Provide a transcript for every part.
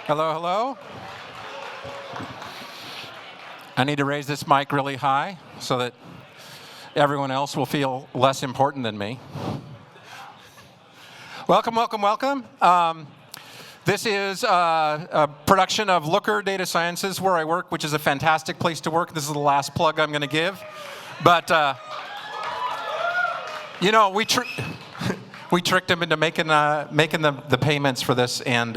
Hello, hello. I need to raise this mic really high so that everyone else will feel less important than me. Welcome, welcome, welcome. This is a production of Looker Data Sciences, where I work, which is a fantastic place to work. This is the last plug I'm going to give. But, you know, we tricked them into making the payments for this, and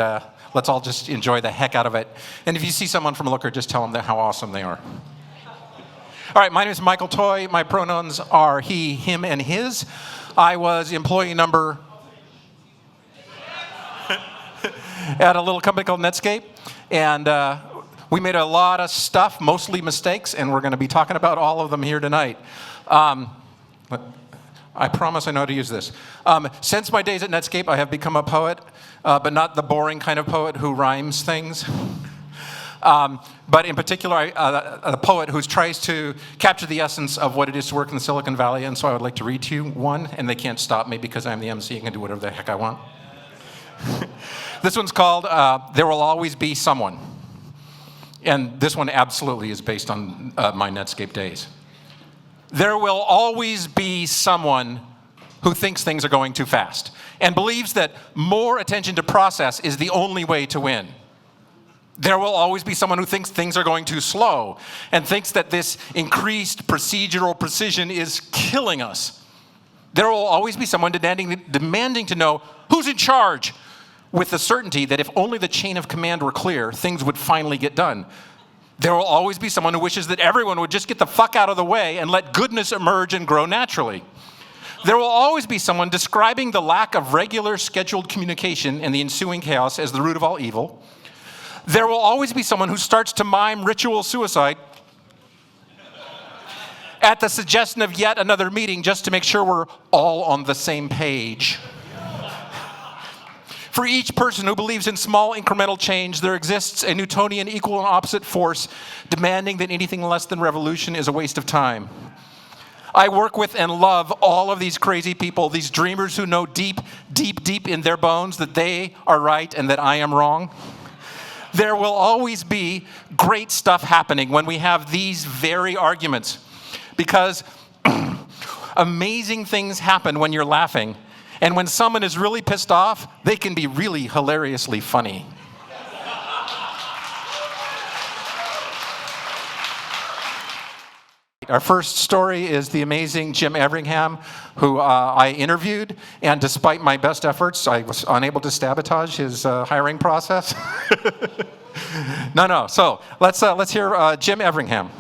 let's all just enjoy the heck out of it. And if you see someone from Looker, just tell them how awesome they are. All right, my name is Michael Toy. My pronouns are he, him, and his. I was employee number at a little company called Netscape, and we made a lot of stuff, mostly mistakes, and we're going to be talking about all of them here tonight. I promise I know how to use this. Since my days at Netscape, I have become a poet, but not the boring kind of poet who rhymes things. But in particular, a poet who tries to capture the essence of what it is to work in the Silicon Valley, and so I would like to read to you one, and they can't stop me because I'm the MC and can do whatever the heck I want. This one's called There Will Always Be Someone. And this one absolutely is based on my Netscape days. There will always be someone who thinks things are going too fast and believes that more attention to process is the only way to win. There will always be someone who thinks things are going too slow and thinks that this increased procedural precision is killing us. There will always be someone demanding to know who's in charge, with the certainty that if only the chain of command were clear, things would finally get done. There will always be someone who wishes that everyone would just get the fuck out of the way and let goodness emerge and grow naturally. There will always be someone describing the lack of regular scheduled communication and the ensuing chaos as the root of all evil. There will always be someone who starts to mime ritual suicide at the suggestion of yet another meeting just to make sure we're all on the same page. For each person who believes in small incremental change, there exists a Newtonian equal and opposite force demanding that anything less than revolution is a waste of time. I work with and love all of these crazy people, these dreamers who know deep, deep, deep in their bones that they are right and that I am wrong. There will always be great stuff happening when we have these very arguments, because amazing things happen when you're laughing. And when someone is really pissed off, they can be really hilariously funny. Our first story is the amazing Jim Everingham, who I interviewed, and despite my best efforts, I was unable to sabotage his hiring process. No. So let's hear Jim Everingham.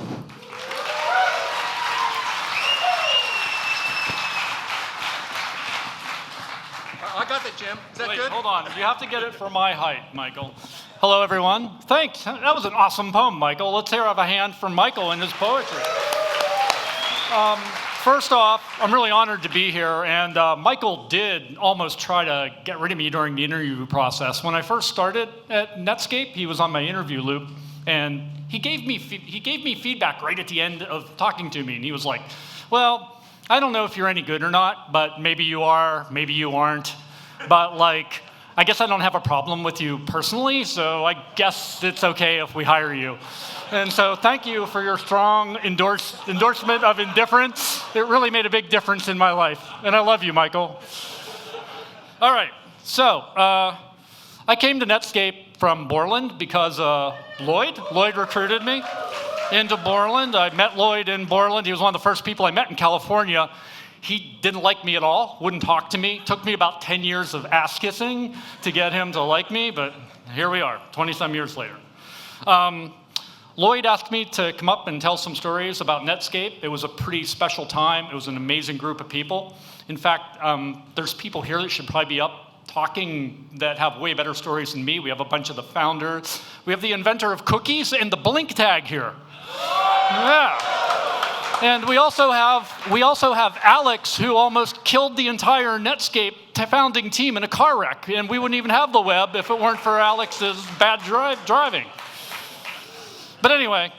I got that, Jim. Is that Wait, good? hold on. You have to get it for my height, Michael. Hello, everyone. Thanks. That was an awesome poem, Michael. Let's hear a hand for Michael and his poetry. First off, I'm really honored to be here, and Michael did almost try to get rid of me during the interview process. When I first started at Netscape, he was on my interview loop, and he gave me feedback right at the end of talking to me, and he was like, well, I don't know if you're any good or not, but maybe you are, maybe you aren't. But like, I guess I don't have a problem with you personally, so I guess it's okay if we hire you. And so thank you for your strong endorsement of indifference. It really made a big difference in my life. And I love you, Michael. All right, so I came to Netscape from Borland because Lloyd recruited me into Borland. I met Lloyd in Borland. He was one of the first people I met in California. He didn't like me at all, wouldn't talk to me. It took me about 10 years of ass kissing to get him to like me, but here we are, 20-some years later. Lloyd asked me to come up and tell some stories about Netscape. It was a pretty special time. It was an amazing group of people. In fact, there's people here that should probably be up talking that have way better stories than me. We have a bunch of the founders. We have the inventor of cookies and the blink tag here. Yeah. And we also have Alex, who almost killed the entire Netscape founding team in a car wreck, and we wouldn't even have the web if it weren't for Alex's bad driving. But anyway,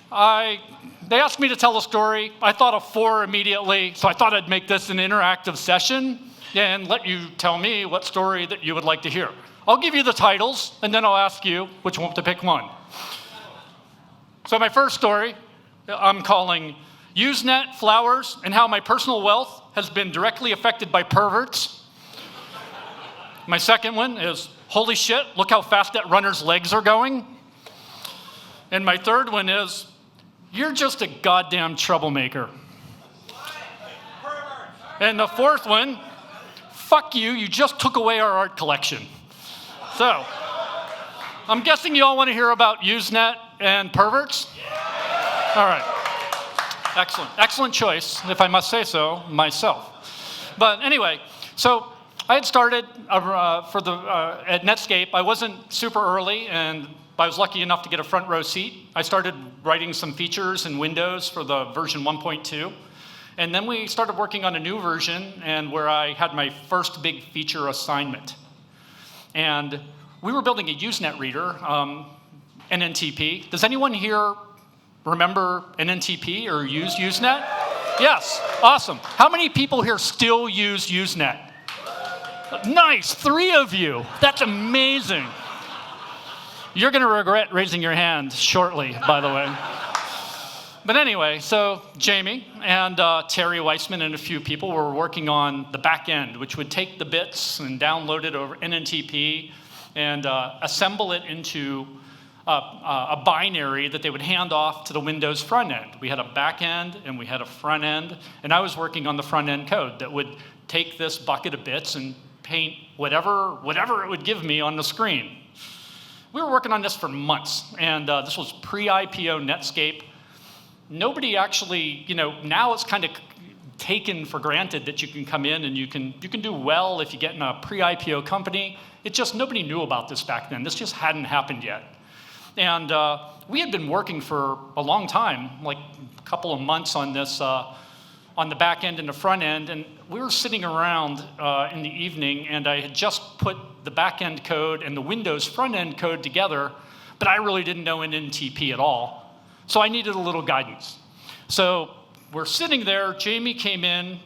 they asked me to tell a story. I thought of 4 immediately, so I thought I'd make this an interactive session and let you tell me what story that you would like to hear. I'll give you the titles, and then I'll ask you which one to pick one. So my first story, I'm calling Usenet, Flowers, and How My Personal Wealth Has Been Directly Affected by Perverts. My second one is, holy shit, look how fast that runner's legs are going. And my third one is, you're just a goddamn troublemaker. And the fourth one, fuck you, you just took away our art collection. So, I'm guessing you all want to hear about Usenet and perverts? All right. Excellent. Excellent choice, if I must say so myself. But anyway, so I had started at Netscape. I wasn't super early, and I was lucky enough to get a front row seat. I started writing some features in Windows for the version 1.2. And then we started working on a new version, and where I had my first big feature assignment. And we were building a Usenet reader, NNTP. Does anyone here remember NNTP or use Usenet? Yes, awesome. How many people here still use Usenet? Nice, 3 of you. That's amazing. You're going to regret raising your hand shortly, by the way. But anyway, so Jamie and Terry Weissman and a few people were working on the back end, which would take the bits and download it over NNTP and assemble it into a binary that they would hand off to the Windows front end. We had a back end and we had a front end, and I was working on the front end code that would take this bucket of bits and paint whatever it would give me on the screen. We were working on this for months, and this was pre-IPO Netscape. Nobody actually, now it's kind of taken for granted that you can come in and you can do well if you get in a pre-IPO company. It just, nobody knew about this back then. This just hadn't happened yet. And we had been working for a long time, like a couple of months on this, on the back end and the front end, and we were sitting around in the evening, and I had just put the back end code and the Windows front end code together, but I really didn't know NNTP at all. So I needed a little guidance. So we're sitting there, Jamie came in,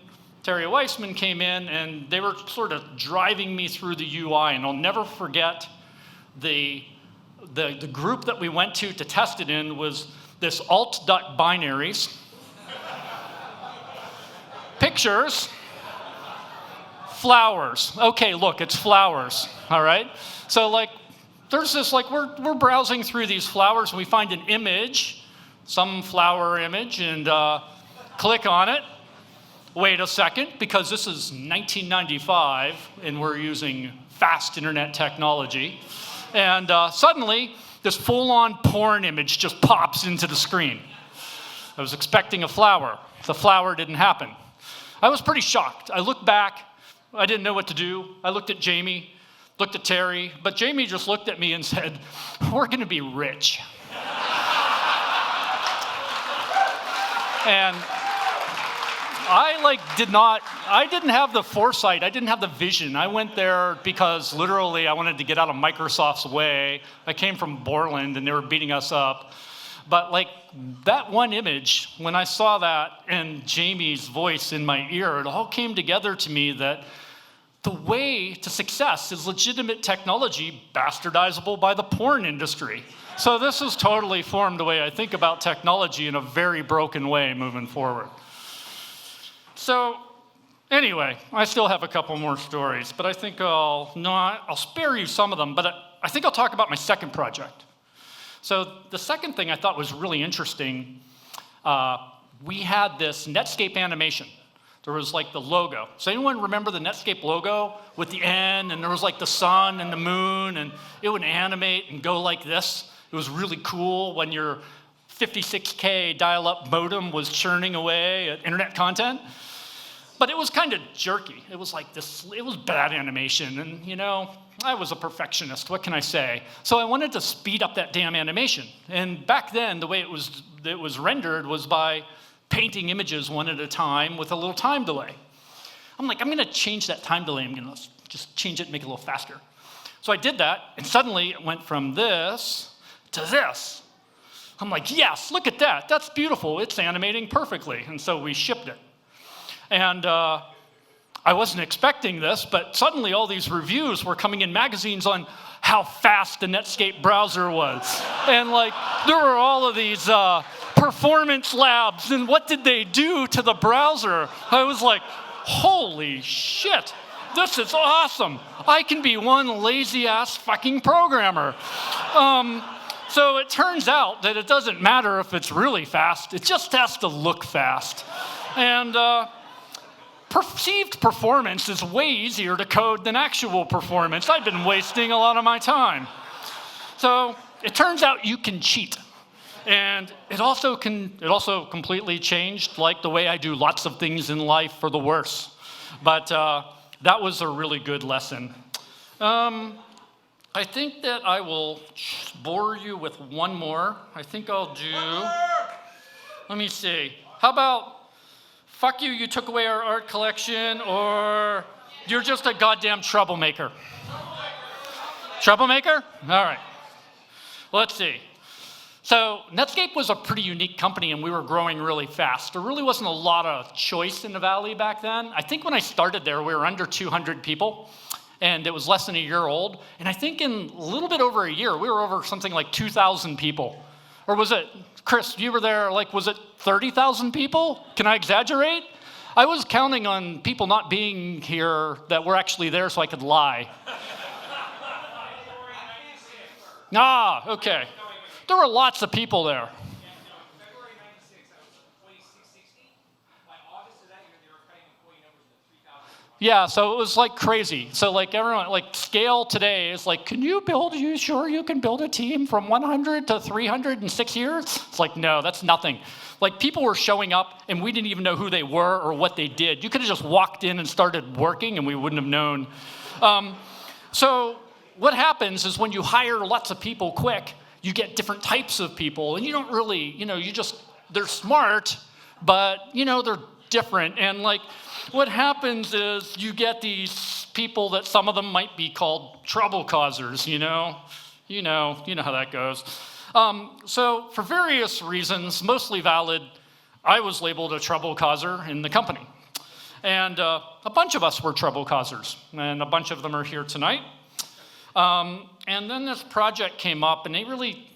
Terry Weissman came in, and they were sort of driving me through the UI, and I'll never forget the group that we went to test it in was this alt.binaries, pictures, flowers. Okay, look, it's flowers, all right? So there's this, we're browsing through these flowers, and we find an image, some flower image, and click on it. Wait a second, because this is 1995, and we're using fast internet technology. And suddenly, this full-on porn image just pops into the screen. I was expecting a flower. The flower didn't happen. I was pretty shocked. I looked back. I didn't know what to do. I looked at Jamie, looked at Terry, but Jamie just looked at me and said, "We're going to be rich." And I didn't have the foresight, I didn't have the vision. I went there because literally I wanted to get out of Microsoft's way. I came from Borland and they were beating us up. But that one image, when I saw that and Jamie's voice in my ear, it all came together to me that the way to success is legitimate technology bastardizable by the porn industry. So this has totally formed the way I think about technology in a very broken way moving forward. So anyway, I still have a couple more stories, but I think I'll spare you some of them, but I think I'll talk about my second project. So the second thing I thought was really interesting, we had this Netscape animation. There was the logo. Does anyone remember the Netscape logo with the N, and there was the sun and the moon, and it would animate and go like this? It was really cool when your 56K dial-up modem was churning away at internet content. But it was kind of jerky. It was it was bad animation, and I was a perfectionist, what can I say? So I wanted to speed up that damn animation. And back then, the way it was rendered was by painting images one at a time with a little time delay. I'm gonna change that time delay. I'm gonna just change it and make it a little faster. So I did that, and suddenly it went from this to this. I'm yes, look at that. That's beautiful. It's animating perfectly. And so we shipped it. And I wasn't expecting this, but suddenly all these reviews were coming in magazines on how fast the Netscape browser was. And like, there were all of these performance labs, and what did they do to the browser? I was like, holy shit, this is awesome. I can be one lazy-ass fucking programmer. So it turns out that it doesn't matter if it's really fast, it just has to look fast. And perceived performance is way easier to code than actual performance. I've been wasting a lot of my time. So it turns out you can cheat. And it also completely changed like the way I do lots of things in life for the worse. But that was a really good lesson. I think that I will bore you with one more. I think I'll do, let me see. How about, fuck you, you took away our art collection, or you're just a goddamn troublemaker? Troublemaker? All right. Let's see. So Netscape was a pretty unique company, and we were growing really fast. There really wasn't a lot of choice in the Valley back then. I think when I started there, we were under 200 people, and it was less than a year old. And I think in a little bit over a year, we were over something like 2,000 people. Or was it, Chris, you were there, like, was it 30,000 people? Can I exaggerate? I was counting on people not being here that were actually there so I could lie. Ah, okay. There were lots of people there. February 96, that was 2616. By August of that year, they were cutting employee numbers to 3,000. Yeah, so it was like crazy. So like everyone, like scale today is like, you sure you can build a team from 100 to 300 in 6 years? It's like, no, that's nothing. Like people were showing up and we didn't even know who they were or what they did. You could have just walked in and started working and we wouldn't have known. So what happens is when you hire lots of people quick, you get different types of people, and you don't really, they're smart, but, they're different. And like, what happens is you get these people that some of them might be called trouble causers, you know how that goes. So for various reasons, mostly valid, I was labeled a trouble causer in the company. And a bunch of us were trouble causers, and a bunch of them are here tonight. And then this project came up, and they really,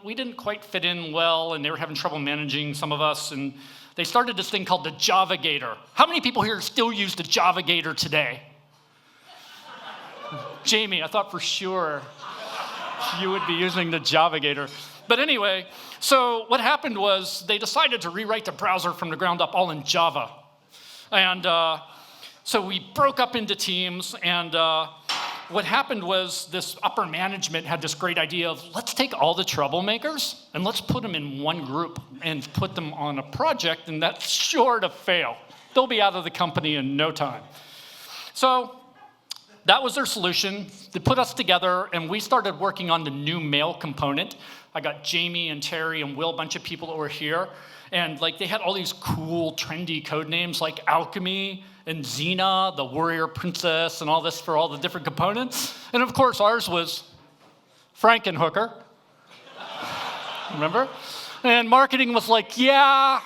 we didn't quite fit in well, and they were having trouble managing some of us, and they started this thing called the Java Gator. How many people here still use the Java Gator today? Jamie, I thought for sure you would be using the Java Gator. But anyway, so what happened was they decided to rewrite the browser from the ground up all in Java. And so we broke up into teams, and what happened was this upper management had this great idea of let's take all the troublemakers and let's put them in one group and put them on a project, and that's sure to fail. They'll be out of the company in no time. So that was their solution. They put us together, and we started working on the new mail component. I got Jamie and Terry and Will, a bunch of people that were here, and like they had all these cool, trendy code names like Alchemy and Xena, the warrior princess, and all this for all the different components. And of course, ours was Frankenhooker. Remember? And marketing was like, yeah,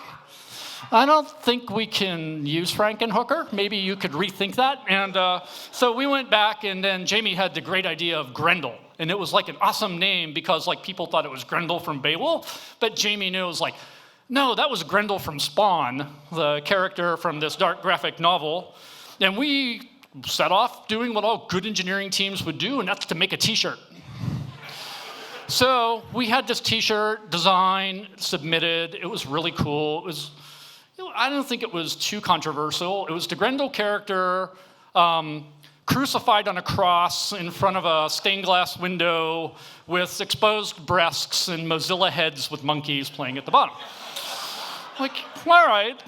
I don't think we can use Frankenhooker. Maybe you could rethink that. And so we went back, and then Jamie had the great idea of Grendel. And it was like an awesome name because like people thought it was Grendel from Beowulf, but Jamie knew it was like, no, that was Grendel from Spawn, the character from this dark graphic novel. And we set off doing what all good engineering teams would do, and that's to make a t-shirt. So we had this t-shirt design submitted. It was really cool. I don't think it was too controversial. It was the Grendel character crucified on a cross in front of a stained glass window with exposed breasts and Mozilla heads with monkeys playing at the bottom. Like, all right,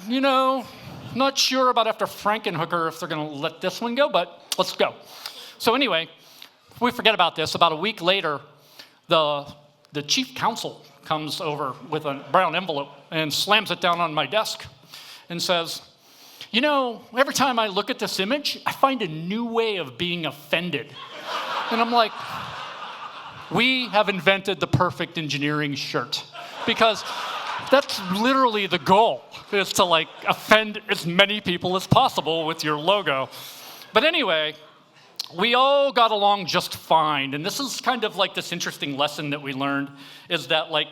not sure about after Frankenhooker if they're going to let this one go, but let's go. So anyway, if we forget about this, about a week later, the chief counsel comes over with a brown envelope and slams it down on my desk and says, every time I look at this image, I find a new way of being offended. And I'm like, we have invented the perfect engineering shirt. Because That's literally the goal, is to like offend as many people as possible with your logo. But anyway, we all got along just fine. And this is kind of like this interesting lesson that we learned, is that like,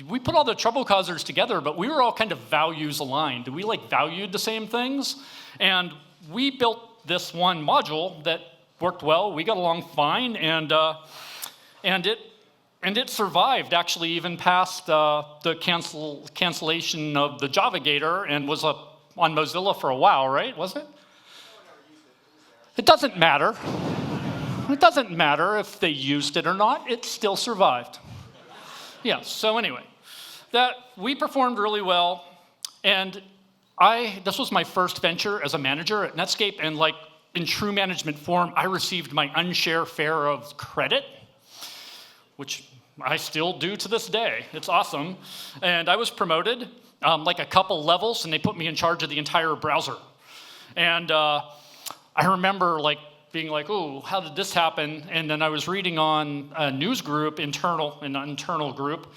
we put all the trouble causers together, but we were all kind of values aligned. We like valued the same things. And we built this one module that worked well. We got along fine, and it survived, actually, even past the cancellation of the Java Gator, and was up on Mozilla for a while, right? Was it? It doesn't matter. It doesn't matter if they used it or not. It still survived. Yeah, so anyway, we performed really well, and this was my first venture as a manager at Netscape, and like in true management form, I received my unshare fare of credit, which I still do to this day. It's awesome. And I was promoted like a couple levels, and they put me in charge of the entire browser. And I remember like being like, oh, how did this happen? And then I was reading on a news group, an internal group.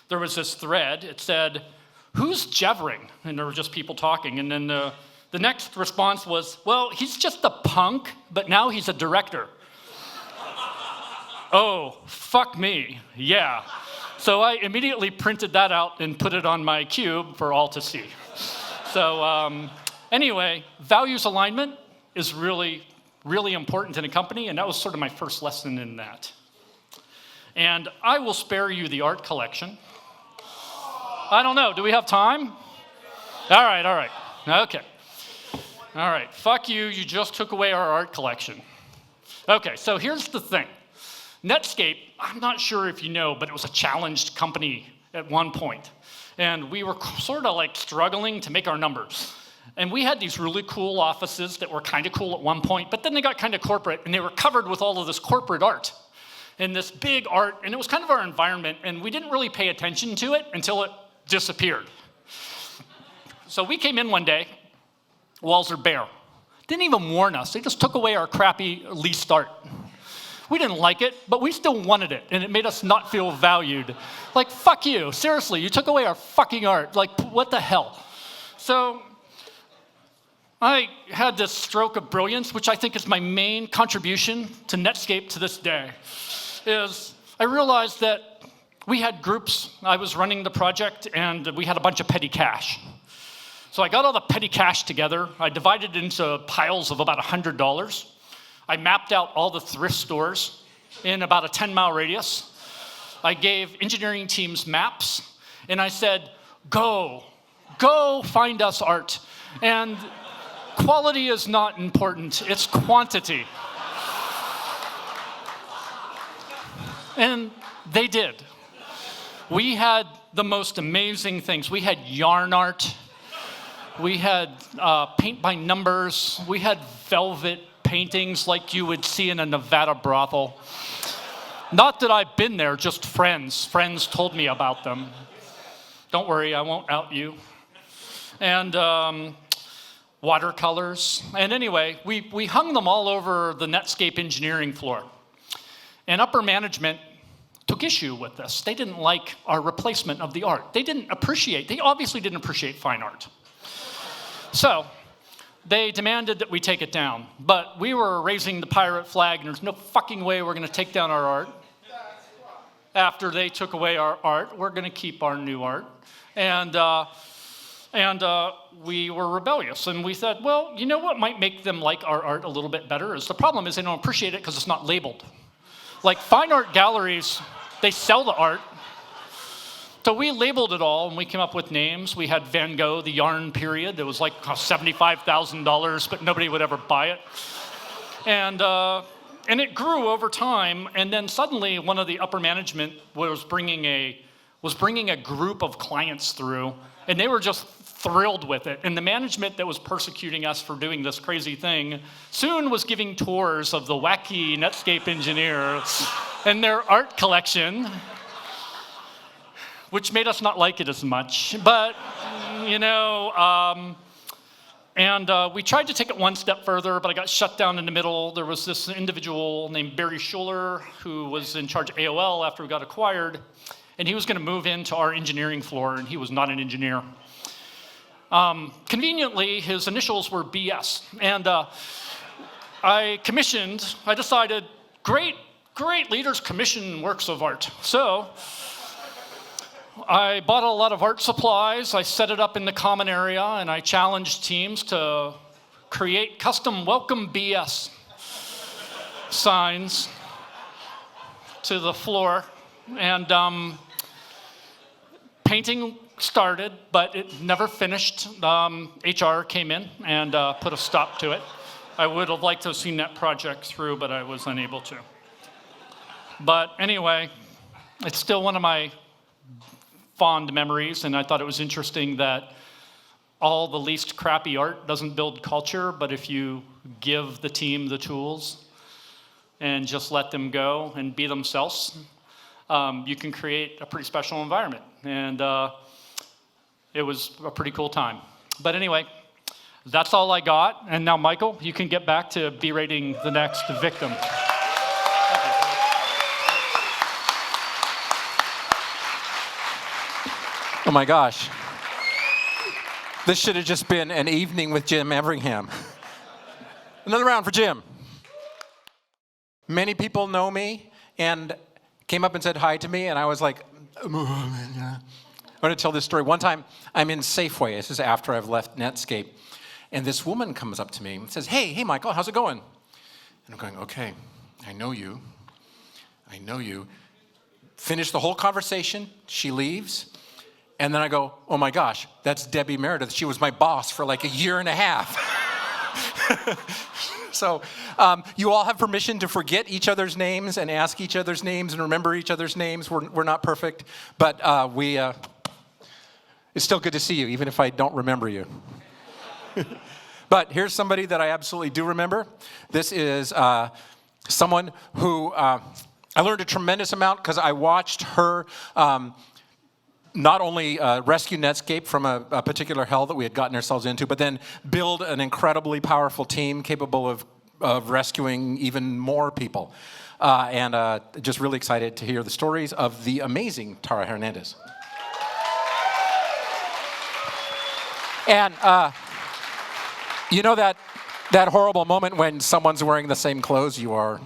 There was this thread. It said, who's Jevering? And there were just people talking. And then the next response was, well, he's just a punk, but now he's a director. Oh, fuck me, yeah. So I immediately printed that out and put it on my cube for all to see. So anyway, values alignment is really, really important in a company, and that was sort of my first lesson in that. And I will spare you the art collection. I don't know, do we have time? All right, okay. All right, fuck you, you just took away our art collection. Okay, so here's the thing. Netscape, I'm not sure if you know, but it was a challenged company at one point. And we were sort of like struggling to make our numbers. And we had these really cool offices that were kind of cool at one point, but then they got kind of corporate, and they were covered with all of this corporate art and this big art, and it was kind of our environment, and we didn't really pay attention to it until it disappeared. So we came in one day, walls are bare. Didn't even warn us. They just took away our crappy leased art. We didn't like it, but we still wanted it, and it made us not feel valued. Like, fuck you, seriously, you took away our fucking art. Like, what the hell? So I had this stroke of brilliance, which I think is my main contribution to Netscape to this day, is I realized that we had groups. I was running the project, and we had a bunch of petty cash. So I got all the petty cash together. I divided it into piles of about $100. I mapped out all the thrift stores in about a 10-mile radius. I gave engineering teams maps, and I said, go find us art. And quality is not important, it's quantity. And they did. We had the most amazing things. We had yarn art. We had paint by numbers. We had velvet paintings like you would see in a Nevada brothel. Not that I've been there, just friends. Friends told me about them. Don't worry, I won't out you. And watercolors. And anyway, we hung them all over the Netscape engineering floor. And upper management took issue with this. They didn't like our replacement of the art. They obviously didn't appreciate fine art. So they demanded that we take it down. But we were raising the pirate flag, and there's no fucking way we're gonna take down our art. After they took away our art, we're gonna keep our new art. And we were rebellious. And we said, well, you know what might make them like our art a little bit better is the problem is they don't appreciate it because it's not labeled. Like fine art galleries, they sell the art. So we labeled it all, and we came up with names. We had Van Gogh, the yarn period. That was like $75,000, but nobody would ever buy it. And it grew over time. And then suddenly, one of the upper management was bringing a group of clients through, and they were just thrilled with it. And the management that was persecuting us for doing this crazy thing soon was giving tours of the wacky Netscape engineers and their art collection, which made us not like it as much. But, you know, we tried to take it one step further, but I got shut down in the middle. There was this individual named Barry Schuller who was in charge of AOL after we got acquired. and he was going to move into our engineering floor, and he was not an engineer. Conveniently, his initials were BS, and I decided, great leaders commission works of art. So I bought a lot of art supplies, I set it up in the common area, and I challenged teams to create custom welcome BS signs to the floor. And painting started, but it never finished. HR came in and put a stop to it. I would have liked to have seen that project through, but I was unable to. But anyway, it's still one of my fond memories, and I thought it was interesting that all the least crappy art doesn't build culture, but if you give the team the tools and just let them go and be themselves, you can create a pretty special environment. And it was a pretty cool time. But anyway, that's all I got. And now, Michael, you can get back to berating the next victim. Oh my gosh. This should have just been an evening with Jim Everingham. Another round for Jim. Many people know me and came up and said hi to me, and I was like, I'm going to tell this story. One time, I'm in Safeway. This is after I've left Netscape. And this woman comes up to me and says, hey, Michael, how's it going? And I'm going, okay, I know you. Finish the whole conversation. She leaves. And then I go, oh my gosh, that's Debbie Meredith. She was my boss for like a year and a half. So you all have permission to forget each other's names and ask each other's names and remember each other's names. We're not perfect, but it's still good to see you, even if I don't remember you. But here's somebody that I absolutely do remember. This is someone who I learned a tremendous amount because I watched her not only rescue Netscape from a particular hell that we had gotten ourselves into, but then build an incredibly powerful team capable of rescuing even more people. And just really excited to hear the stories of the amazing Tara Hernandez. And you know that horrible moment when someone's wearing the same clothes you are?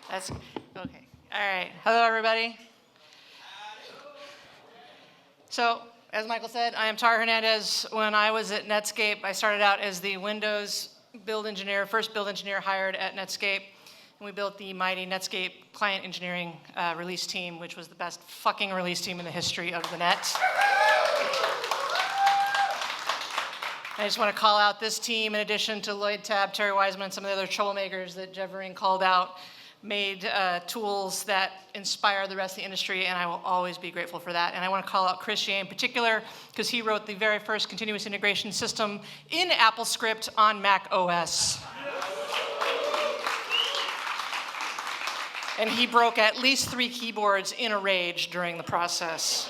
That's okay. All right. Hello, everybody. So, as Michael said, I am Tara Hernandez. When I was at Netscape, I started out as the Windows build engineer, first build engineer hired at Netscape. And we built the mighty Netscape client engineering release team, which was the best fucking release team in the history of the net. I just want to call out this team, in addition to Lloyd Tabb, Terry Wiseman, and some of the other troublemakers that Jevering called out, made tools that inspire the rest of the industry, and I will always be grateful for that. And I want to call out Chris Ye in particular, because he wrote the very first continuous integration system in AppleScript on Mac OS. And he broke at least 3 keyboards in a rage during the process.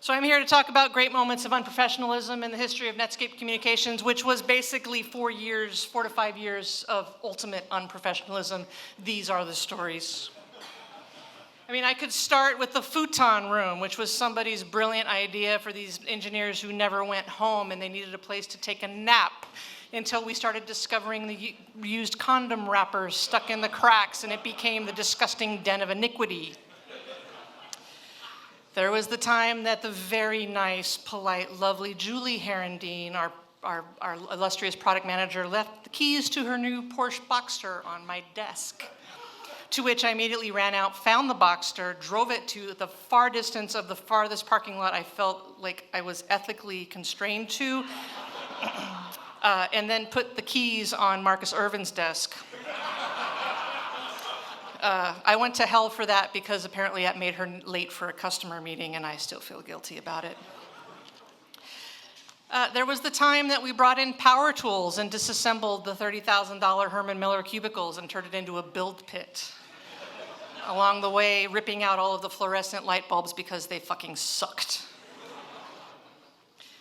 So I'm here to talk about great moments of unprofessionalism in the history of Netscape Communications, which was basically 4 to 5 years of ultimate unprofessionalism. These are the stories. I mean, I could start with the futon room, which was somebody's brilliant idea for these engineers who never went home and they needed a place to take a nap, until we started discovering the used condom wrappers stuck in the cracks, and it became the disgusting den of iniquity. There was the time that the very nice, polite, lovely Julie Herendine, our illustrious product manager, left the keys to her new Porsche Boxster on my desk. To which I immediately ran out, found the Boxster, drove it to the far distance of the farthest parking lot I felt like I was ethically constrained to, and then put the keys on Marcus Irvin's desk. I went to hell for that because apparently that made her late for a customer meeting, and I still feel guilty about it. There was the time that we brought in power tools and disassembled the $30,000 Herman Miller cubicles and turned it into a build pit. Along the way, ripping out all of the fluorescent light bulbs because they fucking sucked.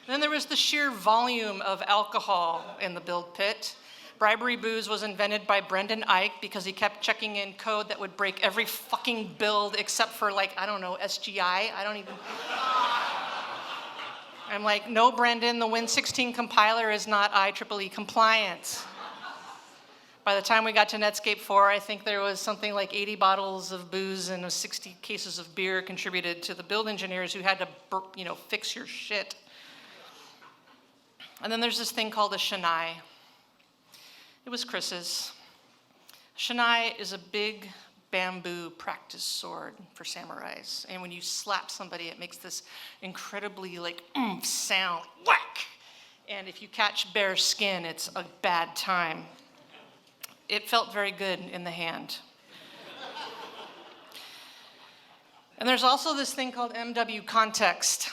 Then there was the sheer volume of alcohol in the build pit. Bribery booze was invented by Brendan Ike because he kept checking in code that would break every fucking build except for, like, I don't know, SGI. I'm like, no, Brendan, the Win16 compiler is not IEEE compliant. By the time we got to Netscape 4, I think there was something like 80 bottles of booze and 60 cases of beer contributed to the build engineers who had to, fix your shit. And then there's this thing called a shanai. It was Chris's. Shanai is a big bamboo practice sword for samurais. And when you slap somebody, it makes this incredibly, like, sound, whack. And if you catch bare skin, it's a bad time. It felt very good in the hand. And there's also this thing called MW context.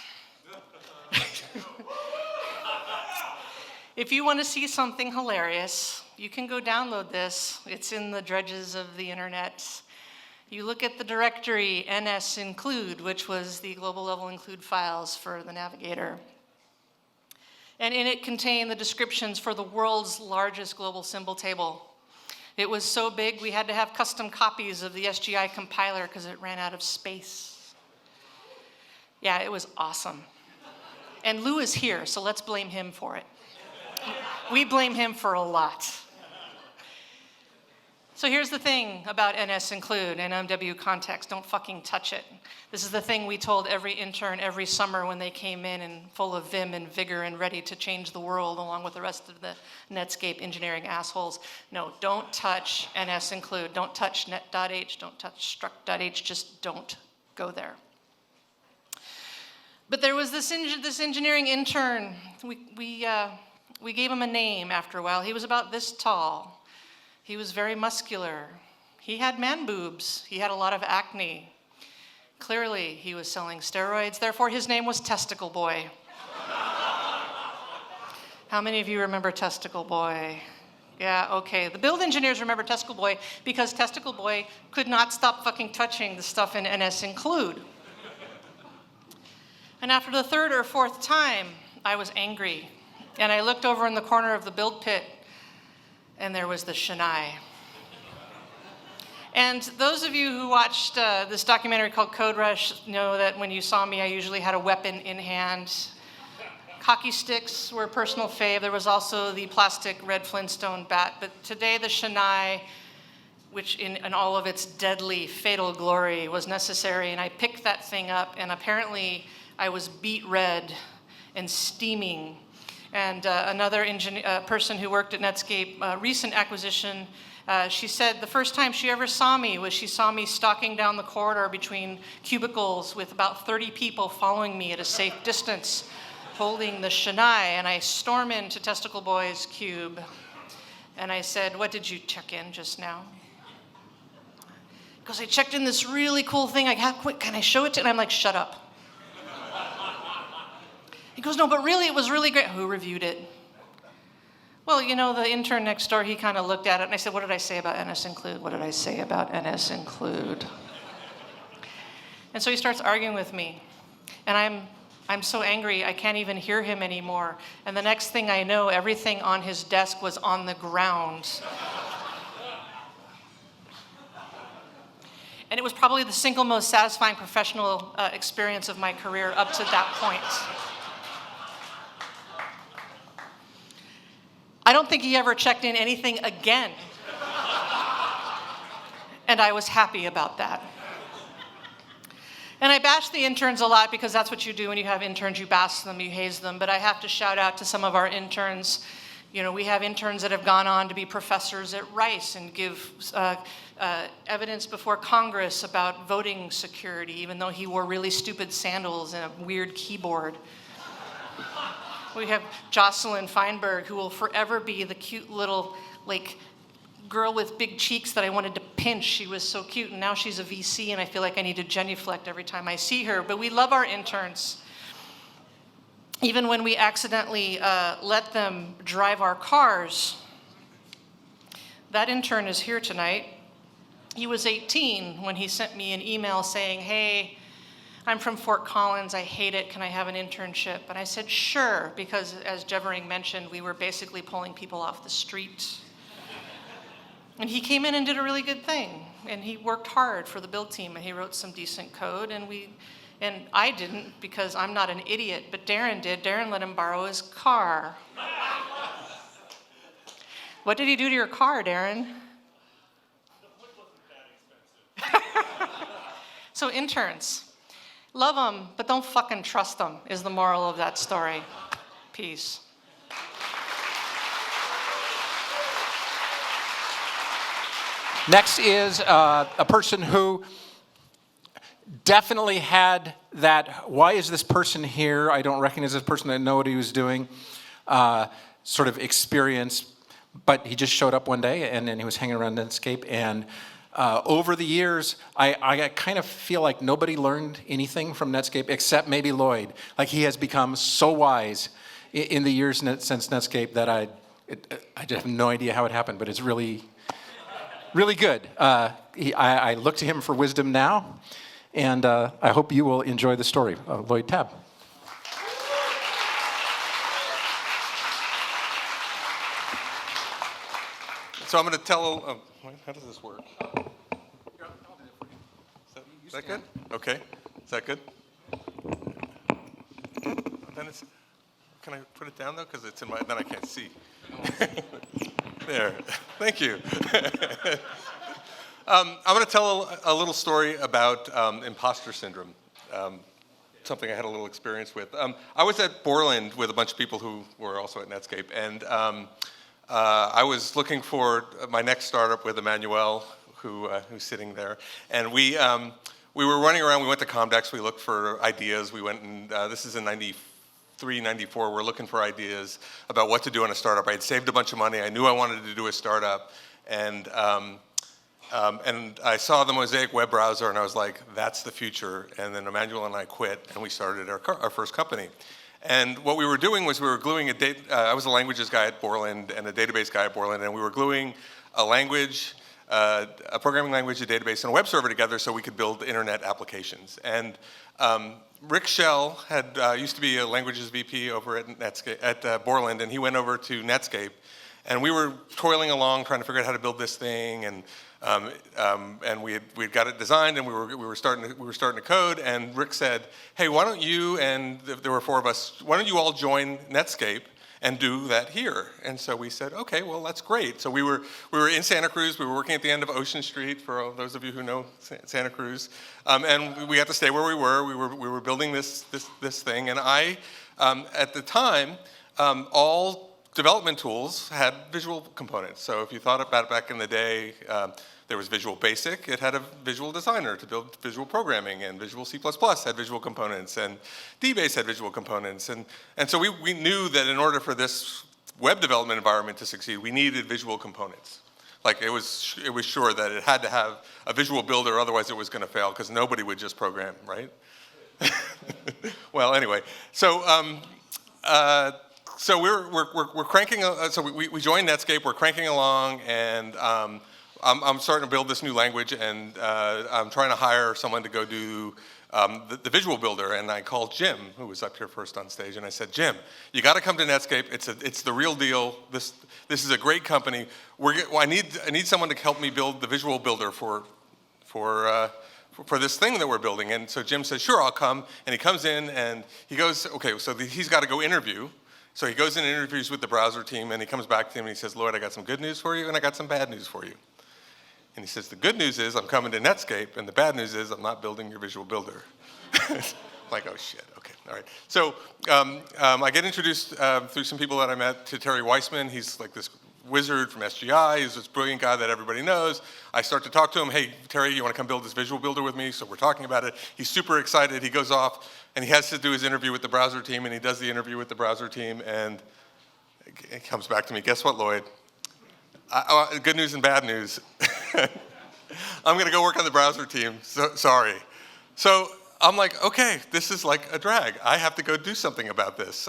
If you want to see something hilarious, you can go download this. It's in the dredges of the internet. You look at the directory NS include, which was the global level include files for the Navigator. And in it contained the descriptions for the world's largest global symbol table. It was so big we had to have custom copies of the SGI compiler because it ran out of space. Yeah, it was awesome. And Lou is here, so let's blame him for it. We blame him for a lot. So here's the thing about NS include and MW context. Don't fucking touch it. This is the thing we told every intern every summer when they came in and full of vim and vigor and ready to change the world along with the rest of the Netscape engineering assholes. No, don't touch NS include. Don't touch net.h. Don't touch struct.h. Just don't go there. But there was this engineering intern. We gave him a name after a while. He was about this tall. He was very muscular. He had man boobs. He had a lot of acne. Clearly, he was selling steroids. Therefore, his name was Testicle Boy. How many of you remember Testicle Boy? Yeah, okay. The build engineers remember Testicle Boy because Testicle Boy could not stop fucking touching the stuff in NS include. And after the third or fourth time, I was angry. And I looked over in the corner of the build pit, and there was the shanai. And those of you who watched this documentary called Code Rush know that when you saw me, I usually had a weapon in hand. Hockey sticks were a personal fave. There was also the plastic red Flintstone bat. But today, the shanai, which in all of its deadly, fatal glory, was necessary. And I picked that thing up, and apparently I was beet red and steaming. And another person who worked at Netscape, recent acquisition, she said the first time she ever saw me was she saw me stalking down the corridor between cubicles with about 30 people following me at a safe distance, holding the shanai. And I storm into Testicle Boy's cube, and I said, "What did you check in just now?" Because I checked in this really cool thing. Quick, can I show it to you? And I'm like, "Shut up." He goes, "No, but really, it was really great." Who reviewed it? Well, the intern next door, he kind of looked at it, and I said, "What did I say about NS include? What did I say about NS include?" And so he starts arguing with me, and I'm so angry, I can't even hear him anymore. And the next thing I know, everything on his desk was on the ground. And it was probably the single most satisfying professional experience of my career up to that point. I don't think he ever checked in anything again. And I was happy about that. And I bash the interns a lot because that's what you do when you have interns. You bash them, you haze them. But I have to shout out to some of our interns. We have interns that have gone on to be professors at Rice and give evidence before Congress about voting security, even though he wore really stupid sandals and a weird keyboard. We have Jocelyn Feinberg, who will forever be the cute little, girl with big cheeks that I wanted to pinch. She was so cute, and now she's a VC, and I feel like I need to genuflect every time I see her. But we love our interns. Even when we accidentally let them drive our cars. That intern is here tonight. He was 18 when he sent me an email saying, "Hey, I'm from Fort Collins, I hate it, can I have an internship?" And I said, "Sure," because as Jevering mentioned, we were basically pulling people off the street. And he came in and did a really good thing. And he worked hard for the build team, and he wrote some decent code. And I didn't, because I'm not an idiot, but Darren did. Darren let him borrow his car. What did he do to your car, Darren? So interns, love them, but don't fucking trust them, is the moral of that story. Peace. Next is a person who definitely had that, why is this person here? I don't recognize this person, I know what he was doing, sort of experience, but he just showed up one day and then he was hanging around Netscape. And over the years, I kind of feel like nobody learned anything from Netscape except maybe Lloyd. Like he has become so wise in the years since Netscape that I just have no idea how it happened, but it's really good. I look to him for wisdom now, and I hope you will enjoy the story. Lloyd Tabb. So I'm going to tell, how does this work? Is that good? Okay. Is that good? Then can I put it down though? Because it's in my, then I can't see. There. Thank you. I'm going to tell a little story about imposter syndrome, something I had a little experience with. I was at Borland with a bunch of people who were also at Netscape, and I was looking for my next startup with Emmanuel, who's sitting there, and we were running around. We went to Comdex. We looked for ideas. We went and this is in '93, '94. We're looking for ideas about what to do in a startup. I had saved a bunch of money. I knew I wanted to do a startup, and I saw the Mosaic web browser, and I was like, "That's the future." And then Emmanuel and I quit, and we started our first company. And what we were doing was we were gluing I was a languages guy at Borland and a database guy at Borland, and we were gluing a language, a programming language, a database, and a web server together so we could build internet applications. And Rick Schell used to be a languages VP over at Netscape at Borland, and he went over to Netscape, and we were toiling along trying to figure out how to build this thing, and we had got it designed, and we were starting to code, and Rick said, "Hey, why don't you," and there were four of us, "why don't you all join Netscape and do that here?" And so we said, "Okay, well that's great." So we were in Santa Cruz. We were working at the end of Ocean Street, for all those of you who know Santa Cruz, and we had to stay where we were. We were building this thing, and I at the time all development tools had visual components. So if you thought about it back in the day, there was Visual Basic. It had a visual designer to build visual programming, and Visual C++ had visual components, and DBase had visual components. And so we knew that in order for this web development environment to succeed, we needed visual components. Like it was sure that it had to have a visual builder, otherwise it was going to fail, because nobody would just program, right? Well, anyway, so we're cranking. So we joined Netscape. We're cranking along, and I'm starting to build this new language, and I'm trying to hire someone to go do the visual builder. And I called Jim, who was up here first on stage, and I said, "Jim, you got to come to Netscape. It's the real deal. This is a great company. I need someone to help me build the visual builder for this thing that we're building." And so Jim says, "Sure, I'll come." And he comes in, and he goes, "Okay, so he's got to go interview." So he goes and interviews with the browser team, and he comes back to him and he says, "Lloyd, I got some good news for you, and I got some bad news for you." And he says, "The good news is I'm coming to Netscape, and the bad news is I'm not building your visual builder." Like, oh shit, okay, all right. So I get introduced through some people that I met to Terry Weissman. He's like this wizard from SGI. He's this brilliant guy that everybody knows. I start to talk to him. "Hey, Terry, you want to come build this visual builder with me?" So we're talking about it. He's super excited. He goes off, and he has to do his interview with the browser team, and he does the interview with the browser team, and it comes back to me. "Guess what, Lloyd? Good news and bad news. I'm going to go work on the browser team. Sorry." So I'm like, okay, this is like a drag. I have to go do something about this.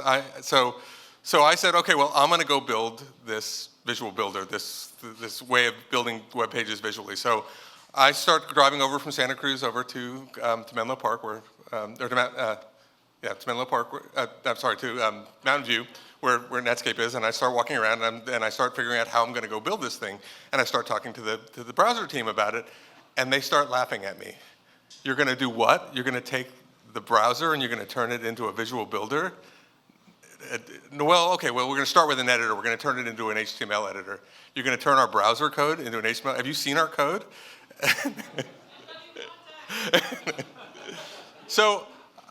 So I said, okay, well, I'm going to go build this visual builder, this way of building web pages visually. So I start driving over from Santa Cruz over to Menlo Park, Yeah, to Menlo Park. I'm sorry, to Mountain View, where Netscape is, and I start walking around, and I start figuring out how I'm going to go build this thing, and I start talking to the browser team about it, and they start laughing at me. You're going to do what? You're going to take the browser and you're going to turn it into a visual builder? Well, okay, well, we're going to start with an editor. We're going to turn it into an HTML editor. You're going to turn our browser code into an HTML. Have you seen our code? So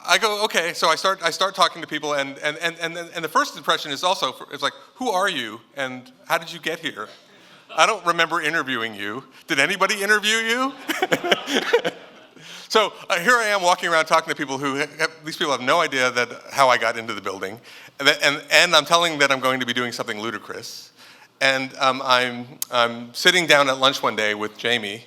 I go, okay. So I start talking to people, and the first impression is also, it's like, who are you, and how did you get here? I don't remember interviewing you. Did anybody interview you? So here I am walking around talking to people these people have no idea how I got into the building. And I'm telling them that I'm going to be doing something ludicrous. And I'm sitting down at lunch one day with Jamie,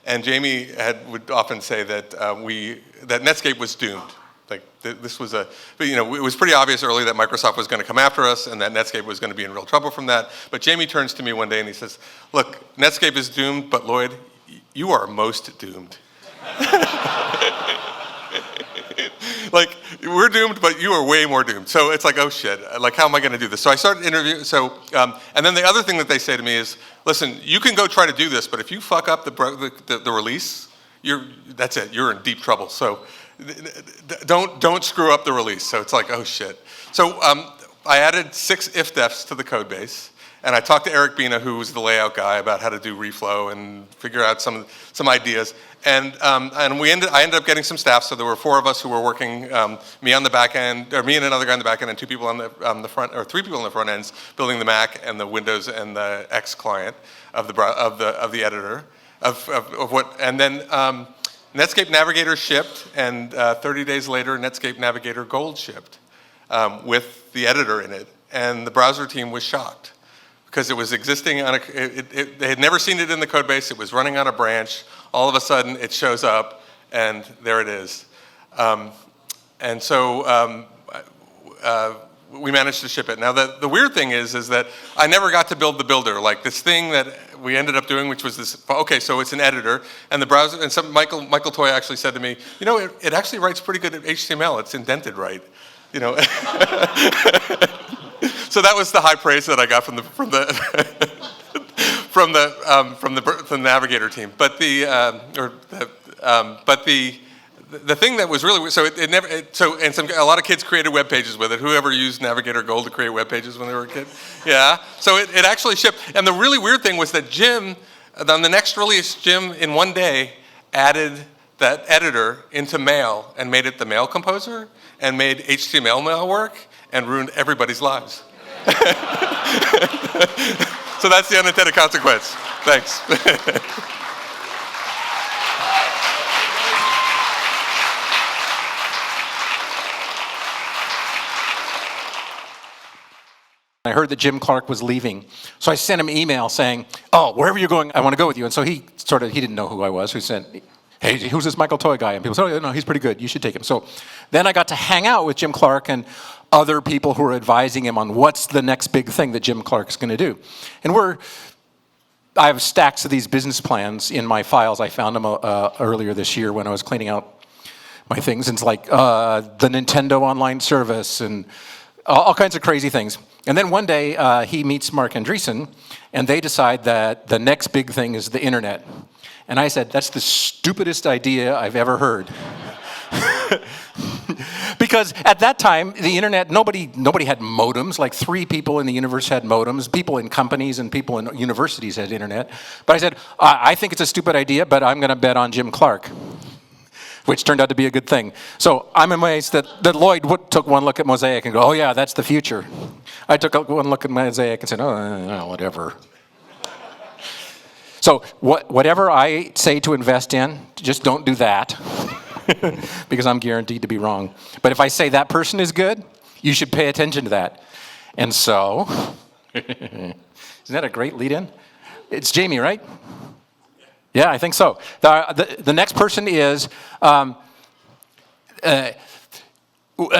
and Jamie would often say that that Netscape was doomed. Like this was but it was pretty obvious early that Microsoft was going to come after us, and that Netscape was going to be in real trouble from that. But Jamie turns to me one day and he says, "Look, Netscape is doomed, but Lloyd, you are most doomed." Like, we're doomed, but you are way more doomed. So it's like, oh shit, like, how am I going to do this? So I started interviewing. And then the other thing that they say to me is, listen, you can go try to do this, but if you fuck up the release, that's it. You're in deep trouble. So don't screw up the release. So it's like, oh shit. So I added 6 if-defs to the code base. And I talked to Eric Bina, who was the layout guy, about how to do reflow and figure out some ideas. And I ended up getting some staff. So there were 4 of us who were working, me on the back end, or me and another guy on the back end, and 2 people on the front, or 3 people on the front ends, building the Mac and the Windows and the X client of the editor of what. And then Netscape Navigator shipped, and 30 days later, Netscape Navigator Gold shipped with the editor in it, and the browser team was shocked. Because it was existing on they had never seen it in the code base. It was running on a branch. All of a sudden, it shows up, and there it is. And so we managed to ship it. Now, the weird thing is that I never got to build the builder. Like this thing that we ended up doing, which was this. Okay, so it's an editor, and the browser. And Michael Toy actually said to me, it actually writes pretty good HTML. It's indented right, So that was the high praise that I got from the Navigator team. But the thing that was really a lot of kids created web pages with it. Whoever used Navigator Gold to create web pages when they were a kid, yeah. So it actually shipped. And the really weird thing was that Jim, on the next release, Jim in one day added that editor into Mail and made it the Mail composer and made HTML mail work and ruined everybody's lives. So that's the unintended consequence. Thanks. I heard that Jim Clark was leaving. So I sent him an email saying, oh, wherever you're going, I want to go with you. And so he didn't know who I was, who sent, hey, who's this Michael Toy guy? And people said, oh, no, he's pretty good. You should take him. So then I got to hang out with Jim Clark and other people who were advising him on what's the next big thing that Jim Clark's going to do. And I have stacks of these business plans in my files. I found them earlier this year when I was cleaning out my things. And it's like the Nintendo online service and all kinds of crazy things. And then one day he meets Mark Andreessen, and they decide that the next big thing is the internet. And I said, that's the stupidest idea I've ever heard. Because at that time, the internet, nobody had modems. Like 3 people in the universe had modems. People in companies and people in universities had internet. But I said, I think it's a stupid idea, but I'm going to bet on Jim Clark, which turned out to be a good thing. So I'm amazed that Lloyd took one look at Mosaic and go, oh yeah, that's the future. I took one look at Mosaic and said, oh, whatever. So whatever I say to invest in, just don't do that. Because I'm guaranteed to be wrong. But if I say that person is good, you should pay attention to that. And so, isn't that a great lead-in? It's Jamie, right? Yeah, I think so. The next person is,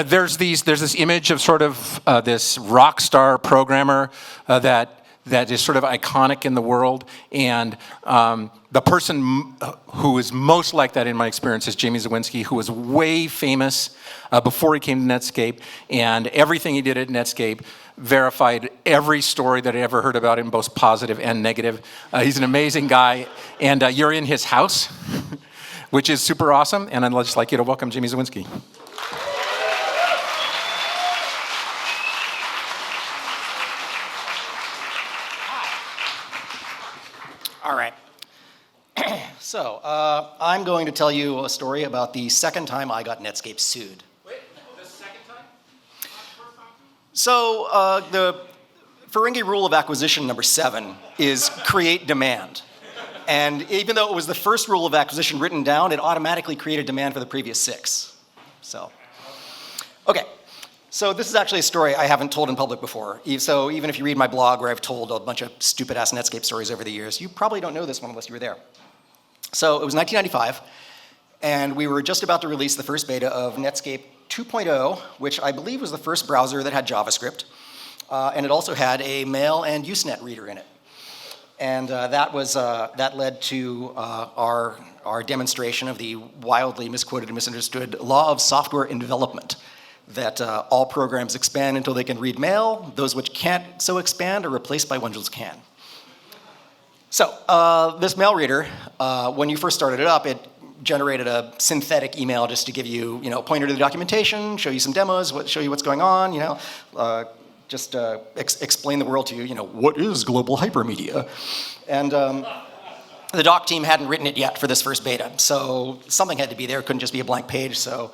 there's this image of sort of this rock star programmer that that is sort of iconic in the world. And the person who is most like that in my experience is Jamie Zawinski, who was way famous before he came to Netscape. And everything he did at Netscape verified every story that I ever heard about him, both positive and negative. He's an amazing guy. And you're in his house, which is super awesome. And I'd just like you to welcome Jamie Zawinski. All right. So, I'm going to tell you a story about the second time I got Netscape sued. Wait, the second time? Not the first time? So, the Ferengi rule of acquisition number 7 is create demand. And even though it was the first rule of acquisition written down, it automatically created demand for the previous 6. So, okay. So this is actually a story I haven't told in public before. So even if you read my blog where I've told a bunch of stupid-ass Netscape stories over the years, you probably don't know this one unless you were there. So it was 1995, and we were just about to release the first beta of Netscape 2.0, which I believe was the first browser that had JavaScript, and it also had a mail and Usenet reader in it. And that led to our demonstration of the wildly misquoted and misunderstood law of software in development, that all programs expand until they can read mail. Those which can't so expand are replaced by ones which can. So this mail reader, when you first started it up, it generated a synthetic email just to give you, a pointer to the documentation, show you some demos, show you what's going on, just explain the world to you, what is global hypermedia? And the doc team hadn't written it yet for this first beta, so something had to be there. It couldn't just be a blank page, so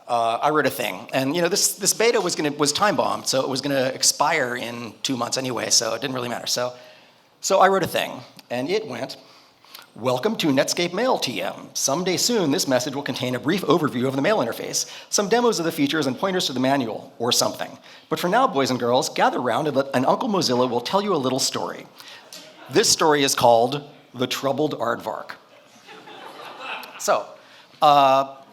I wrote a thing. And this beta was time bombed, so it was gonna expire in 2 months anyway, so it didn't really matter. So I wrote a thing, and it went, "Welcome to Netscape Mail TM. Someday soon, this message will contain a brief overview of the mail interface, some demos of the features and pointers to the manual, or something. But for now, boys and girls, gather round and Uncle Mozilla will tell you a little story. This story is called The Troubled Aardvark." So,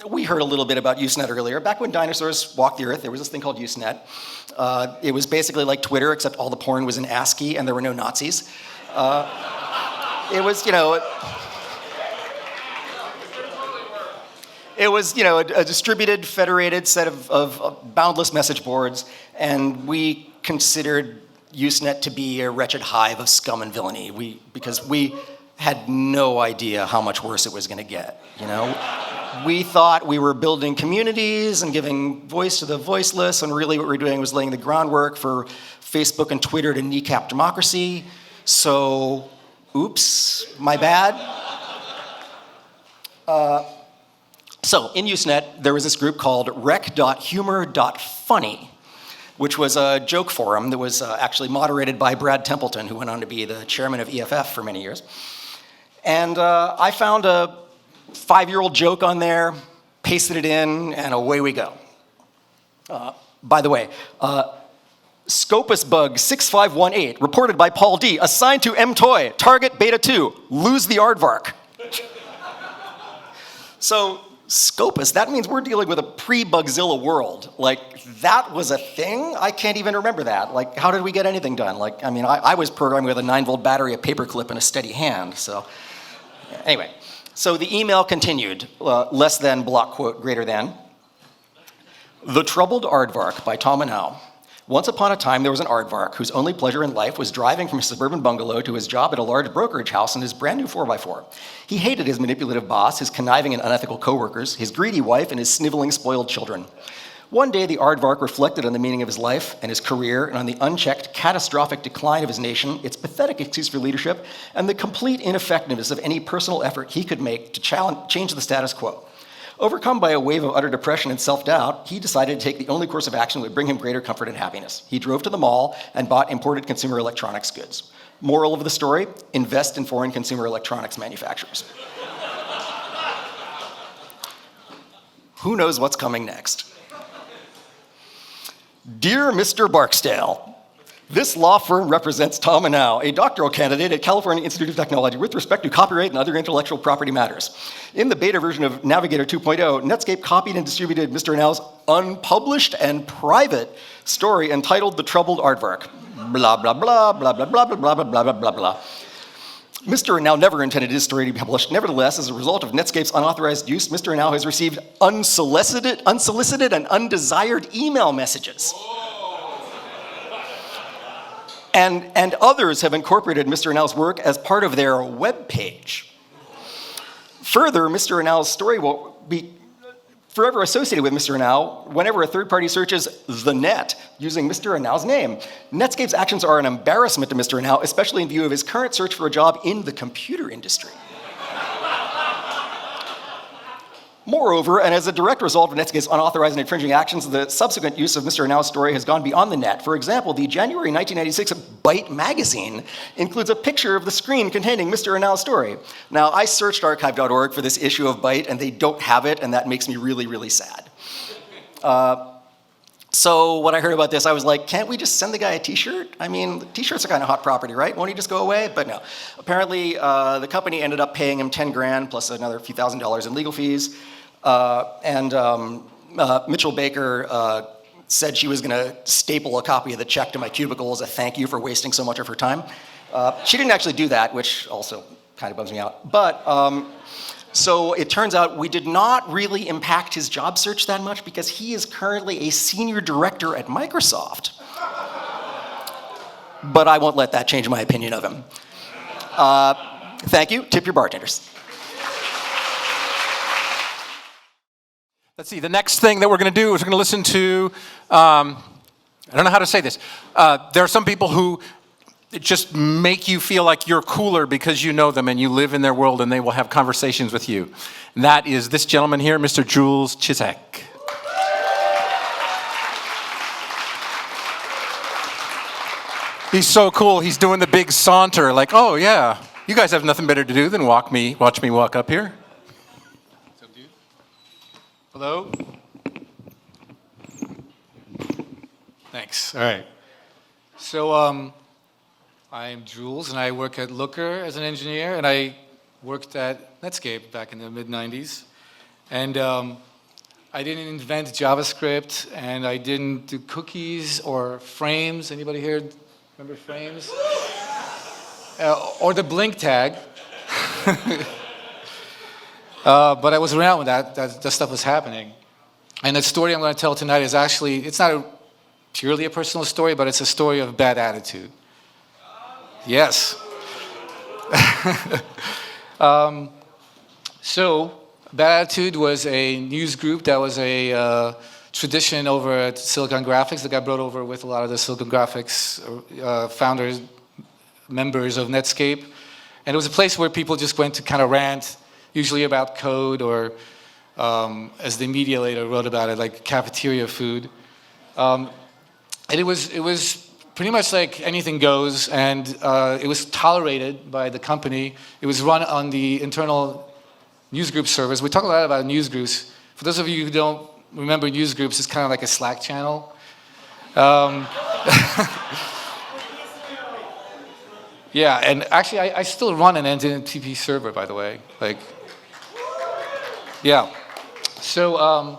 we heard a little bit about Usenet earlier. Back when dinosaurs walked the earth, there was this thing called Usenet. It was basically like Twitter, except all the porn was in ASCII and there were no Nazis. It was, a distributed, federated set of boundless message boards, and we considered Usenet to be a wretched hive of scum and villainy, because we had no idea how much worse it was going to get, We thought we were building communities and giving voice to the voiceless, and really what we were doing was laying the groundwork for Facebook and Twitter to kneecap democracy. So, oops, my bad. So in Usenet, there was this group called rec.humor.funny, which was a joke forum that was actually moderated by Brad Templeton, who went on to be the chairman of EFF for many years. And I found a 5-year-old joke on there, pasted it in, and away we go. By the way, Scopus bug 6518, reported by Paul D, assigned to mToy, target beta 2, lose the aardvark. So Scopus, that means we're dealing with a pre-Bugzilla world. That was a thing? I can't even remember that. How did we get anything done? I was programming with a 9-volt battery, a paperclip, and a steady hand, so. Anyway, so the email continued, less than, block quote, greater than. The Troubled Aardvark by Tom and Al. Once upon a time, there was an aardvark whose only pleasure in life was driving from his suburban bungalow to his job at a large brokerage house in his brand new 4x4. He hated his manipulative boss, his conniving and unethical coworkers, his greedy wife, and his sniveling, spoiled children. One day, the aardvark reflected on the meaning of his life and his career, and on the unchecked, catastrophic decline of his nation, its pathetic excuse for leadership, and the complete ineffectiveness of any personal effort he could make to change the status quo. Overcome by a wave of utter depression and self-doubt, he decided to take the only course of action that would bring him greater comfort and happiness. He drove to the mall and bought imported consumer electronics goods. Moral of the story, invest in foreign consumer electronics manufacturers. Who knows what's coming next? Dear Mr. Barksdale, This law firm represents Tom Anow, a doctoral candidate at California Institute of Technology with respect to copyright and other intellectual property matters. In the beta version of Navigator 2.0, Netscape copied and distributed Mr. Anow's unpublished and private story entitled The Troubled Aardvark. Blah, blah, blah, blah, blah, blah, blah, blah, blah, blah, blah, blah. Mr. Anow never intended his story to be published. Nevertheless, as a result of Netscape's unauthorized use, Mr. Anow has received unsolicited and undesired email messages. And others have incorporated Mr. Anow's work as part of their web page. Further, Mr. Anow's story will be forever associated with Mr. Anow whenever a third party searches the net using Mr. Anow's name. Netscape's actions are an embarrassment to Mr. Anow, especially in view of his current search for a job in the computer industry. Moreover, and as a direct result of Netscape's unauthorized and infringing actions, the subsequent use of Mr. Anow's story has gone beyond the net. For example, the January 1996 Byte magazine includes a picture of the screen containing Mr. Anow's story. Now, I searched archive.org for this issue of Byte, and they don't have it, and that makes me really, really sad. So when I heard about this, I was like, can't we just send the guy a t-shirt? I mean, t-shirts are kind of hot property, right? Won't he just go away? But no. Apparently, the company ended up paying him 10 grand plus another few $1,000s in legal fees. Mitchell Baker said she was going to staple a copy of the check to my cubicle as a thank you for wasting so much of her time. She didn't actually do that, which also kind of bums me out. But so it turns out we did not really impact his job search that much because he is currently a senior director at Microsoft. But I won't let that change my opinion of him. Thank you. Tip your bartenders. Let's see, the next thing that we're going to do is we're going to listen to, I don't know how to say this. There are some people who just make you feel like you're cooler because you know them and you live in their world and they will have conversations with you. And that is this gentleman here, Mr. Jules Chisek. He's so cool, he's doing the big saunter, like, oh yeah, you guys have nothing better to do than watch me walk up here. Hello? Thanks. All right. So I'm Jules, and I work at Looker as an engineer, and I worked at Netscape back in the mid-90s. And I didn't invent JavaScript, and I didn't do cookies or frames. Anybody here remember frames? Or the blink tag. But I was around when that stuff was happening. And the story I'm going to tell tonight is actually, it's not purely a personal story, but it's a story of bad attitude. Yes. So, Bad Attitude was a news group that was a tradition over at Silicon Graphics that got brought over with a lot of the Silicon Graphics founders, members of Netscape. And it was a place where people just went to kind of rant, usually about code or, as the media later wrote about it, like cafeteria food. And it was pretty much like anything goes, and it was tolerated by the company. It was run on the internal newsgroup servers. We talk a lot about newsgroups. For those of you who don't remember newsgroups, it's kind of like a Slack channel. Yeah, and actually, I still run an NTP server, by the way. Like, yeah. So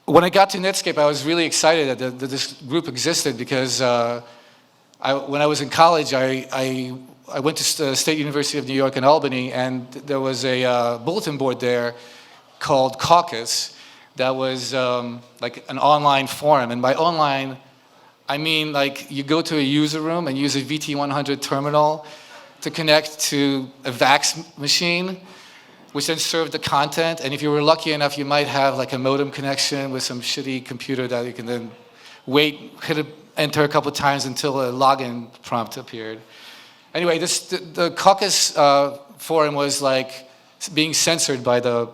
when I got to Netscape, I was really excited that this group existed because when I was in college, I went to the State University of New York in Albany, and there was a bulletin board there called Caucus that was like an online forum. And by online, I mean like you go to a user room and use a VT100 terminal to connect to a VAX machine, which then served the content. And if you were lucky enough, you might have like a modem connection with some shitty computer that you can then hit enter a couple of times until a login prompt appeared. Anyway, the Caucus forum was like being censored by the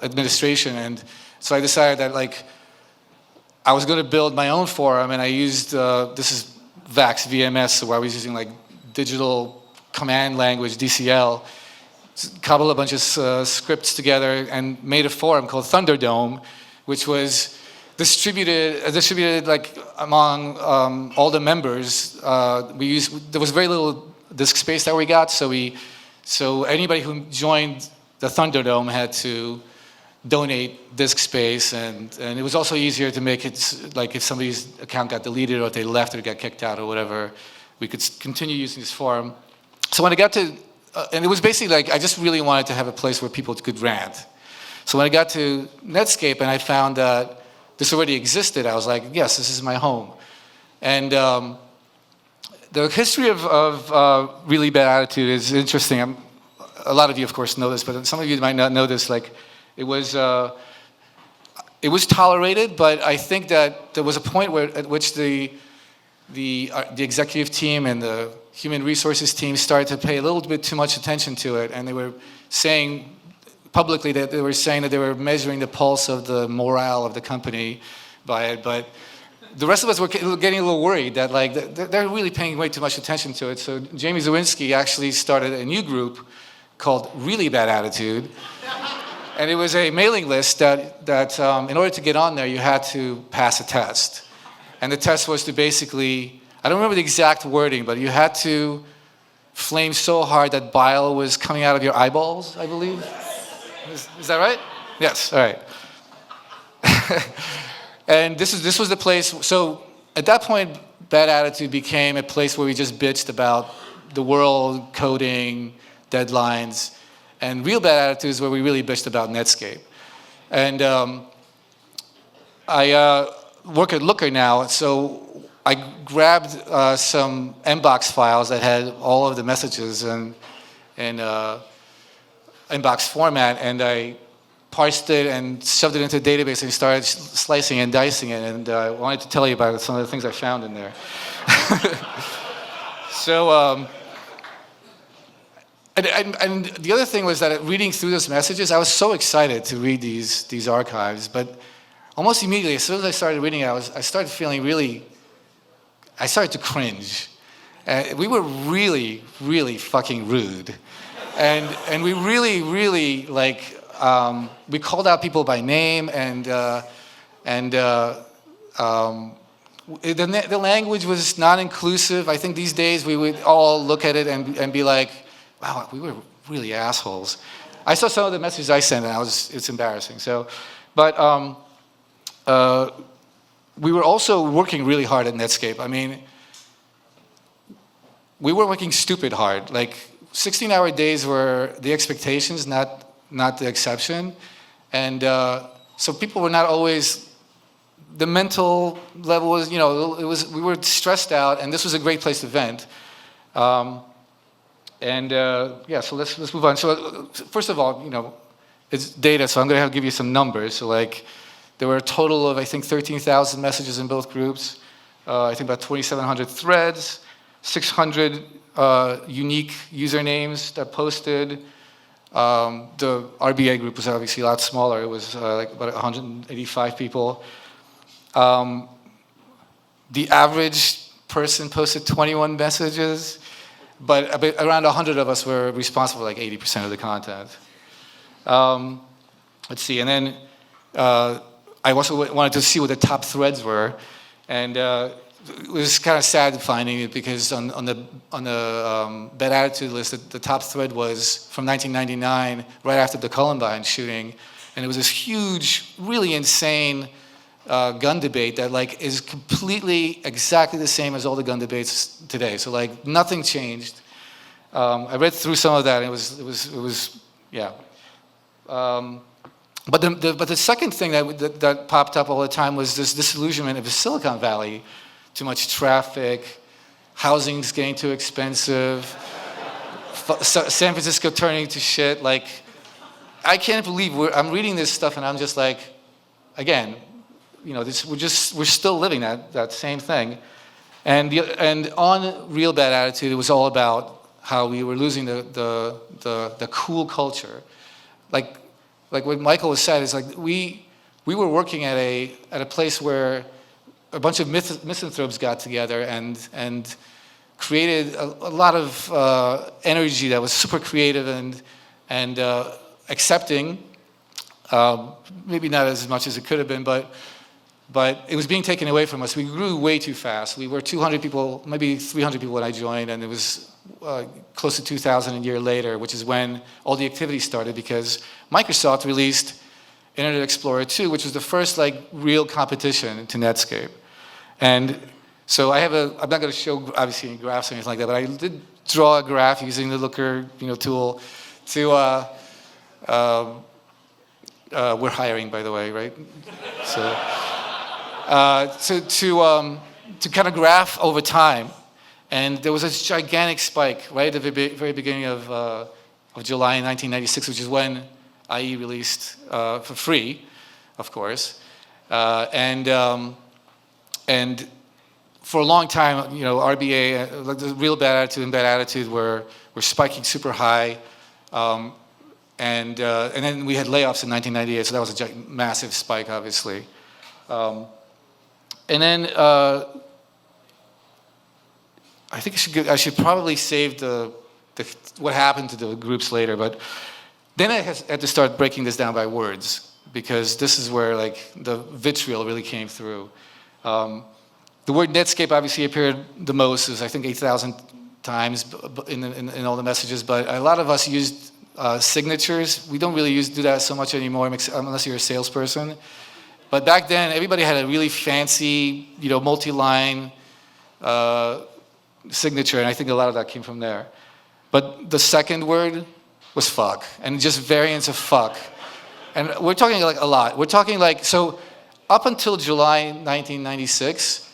administration, and so I decided that like I was going to build my own forum, and I used this is VAX VMS, so I was using like digital command language DCL, cobbled a bunch of scripts together, and made a forum called Thunderdome, which was distributed like among all the members. There was very little disk space that we got, so anybody who joined the Thunderdome had to donate disk space, and it was also easier to make it like if somebody's account got deleted or if they left or got kicked out or whatever, we could continue using this forum. So when I got to, and it was basically like I just really wanted to have a place where people could rant. So when I got to Netscape and I found that this already existed, I was like, yes, this is my home. And the history of really bad attitude is interesting. A lot of you, of course, know this, but some of you might not know this. Like, it was tolerated, but I think that there was a point at which the executive team and the human resources team started to pay a little bit too much attention to it, and they were saying publicly that they were measuring the pulse of the morale of the company by it, but the rest of us were getting a little worried that like they're really paying way too much attention to it. So Jamie Zawinski actually started a new group called Really Bad Attitude, and it was a mailing list that in order to get on there, you had to pass a test, and the test was to basically, I don't remember the exact wording, but you had to flame so hard that bile was coming out of your eyeballs, I believe. Is that right? Yes, all right. And this was the place, so at that point, Bad Attitude became a place where we just bitched about the world, coding, deadlines, and Real Bad Attitude is where we really bitched about Netscape. And I work at Looker now, so I grabbed some Mbox files that had all of the messages in Mbox format, and I parsed it and shoved it into a database and started slicing and dicing it, and I wanted to tell you about some of the things I found in there. So, and the other thing was that reading through those messages, I was so excited to read these archives, but almost immediately, as soon as I started reading it, I started feeling I started to cringe. We were really, really fucking rude. And we really like, we called out people by name, and the language was non-inclusive. I think these days we would all look at it and be like, wow, we were really assholes. I saw some of the messages I sent, and it's embarrassing. So, but we were also working really hard at Netscape. I mean, we were working stupid hard. Like 16-hour days were the expectations, not the exception. And so people were not always, the mental level was, we were stressed out, and this was a great place to vent. So let's move on. So first of all, it's data, so I'm going to give you some numbers. So like, there were a total of, I think, 13,000 messages in both groups. I think about 2,700 threads, 600 unique usernames that posted. The RBA group was obviously a lot smaller. It was like about 185 people. The average person posted 21 messages, but around 100 of us were responsible for like 80% of the content. Let's see, and then I also wanted to see what the top threads were, and it was kind of sad finding it because on the Bad Attitude list, the top thread was from 1999, right after the Columbine shooting, and it was this huge, really insane gun debate that like is completely exactly the same as all the gun debates today. So like nothing changed. I read through some of that, and it was yeah. But the second thing that popped up all the time was this disillusionment of the Silicon Valley. Too much traffic, housing's getting too expensive, San Francisco turning to shit. Like, I can't believe I'm reading this stuff and I'm just like, again, we're still living that same thing. And on Real Bad Attitude, it was all about how we were losing the cool culture. Like what Michael was saying is like we were working at a place where a bunch of misanthropes got together and created a lot of energy that was super creative and accepting, maybe not as much as it could have been, but but it was being taken away from us. We grew way too fast. We were 200 people, maybe 300 people when I joined, and it was close to 2,000 a year later, which is when all the activity started, because Microsoft released Internet Explorer 2, which was the first like real competition to Netscape. And so I'm not going to show obviously any graphs or anything like that, but I did draw a graph using the Looker tool to we're hiring, by the way, right? So to kind of graph over time. And there was this gigantic spike right at the very beginning of July 1996, which is when IE released for free, of course. And for a long time, RBA, like the Real Bad Attitude and Bad Attitude were spiking super high. And then we had layoffs in 1998, so that was a massive spike, obviously. And then I think I should probably save what happened to the groups later, but then I had to start breaking this down by words, because this is where like the vitriol really came through. The word Netscape obviously appeared the most, is I think 8,000 times in all the messages, but a lot of us used signatures. We don't really do that so much anymore, unless you're a salesperson. But back then, everybody had a really fancy, multi-line signature, and I think a lot of that came from there. But the second word was fuck, and just variants of fuck. And we're talking like a lot. We're talking like, so up until July 1996,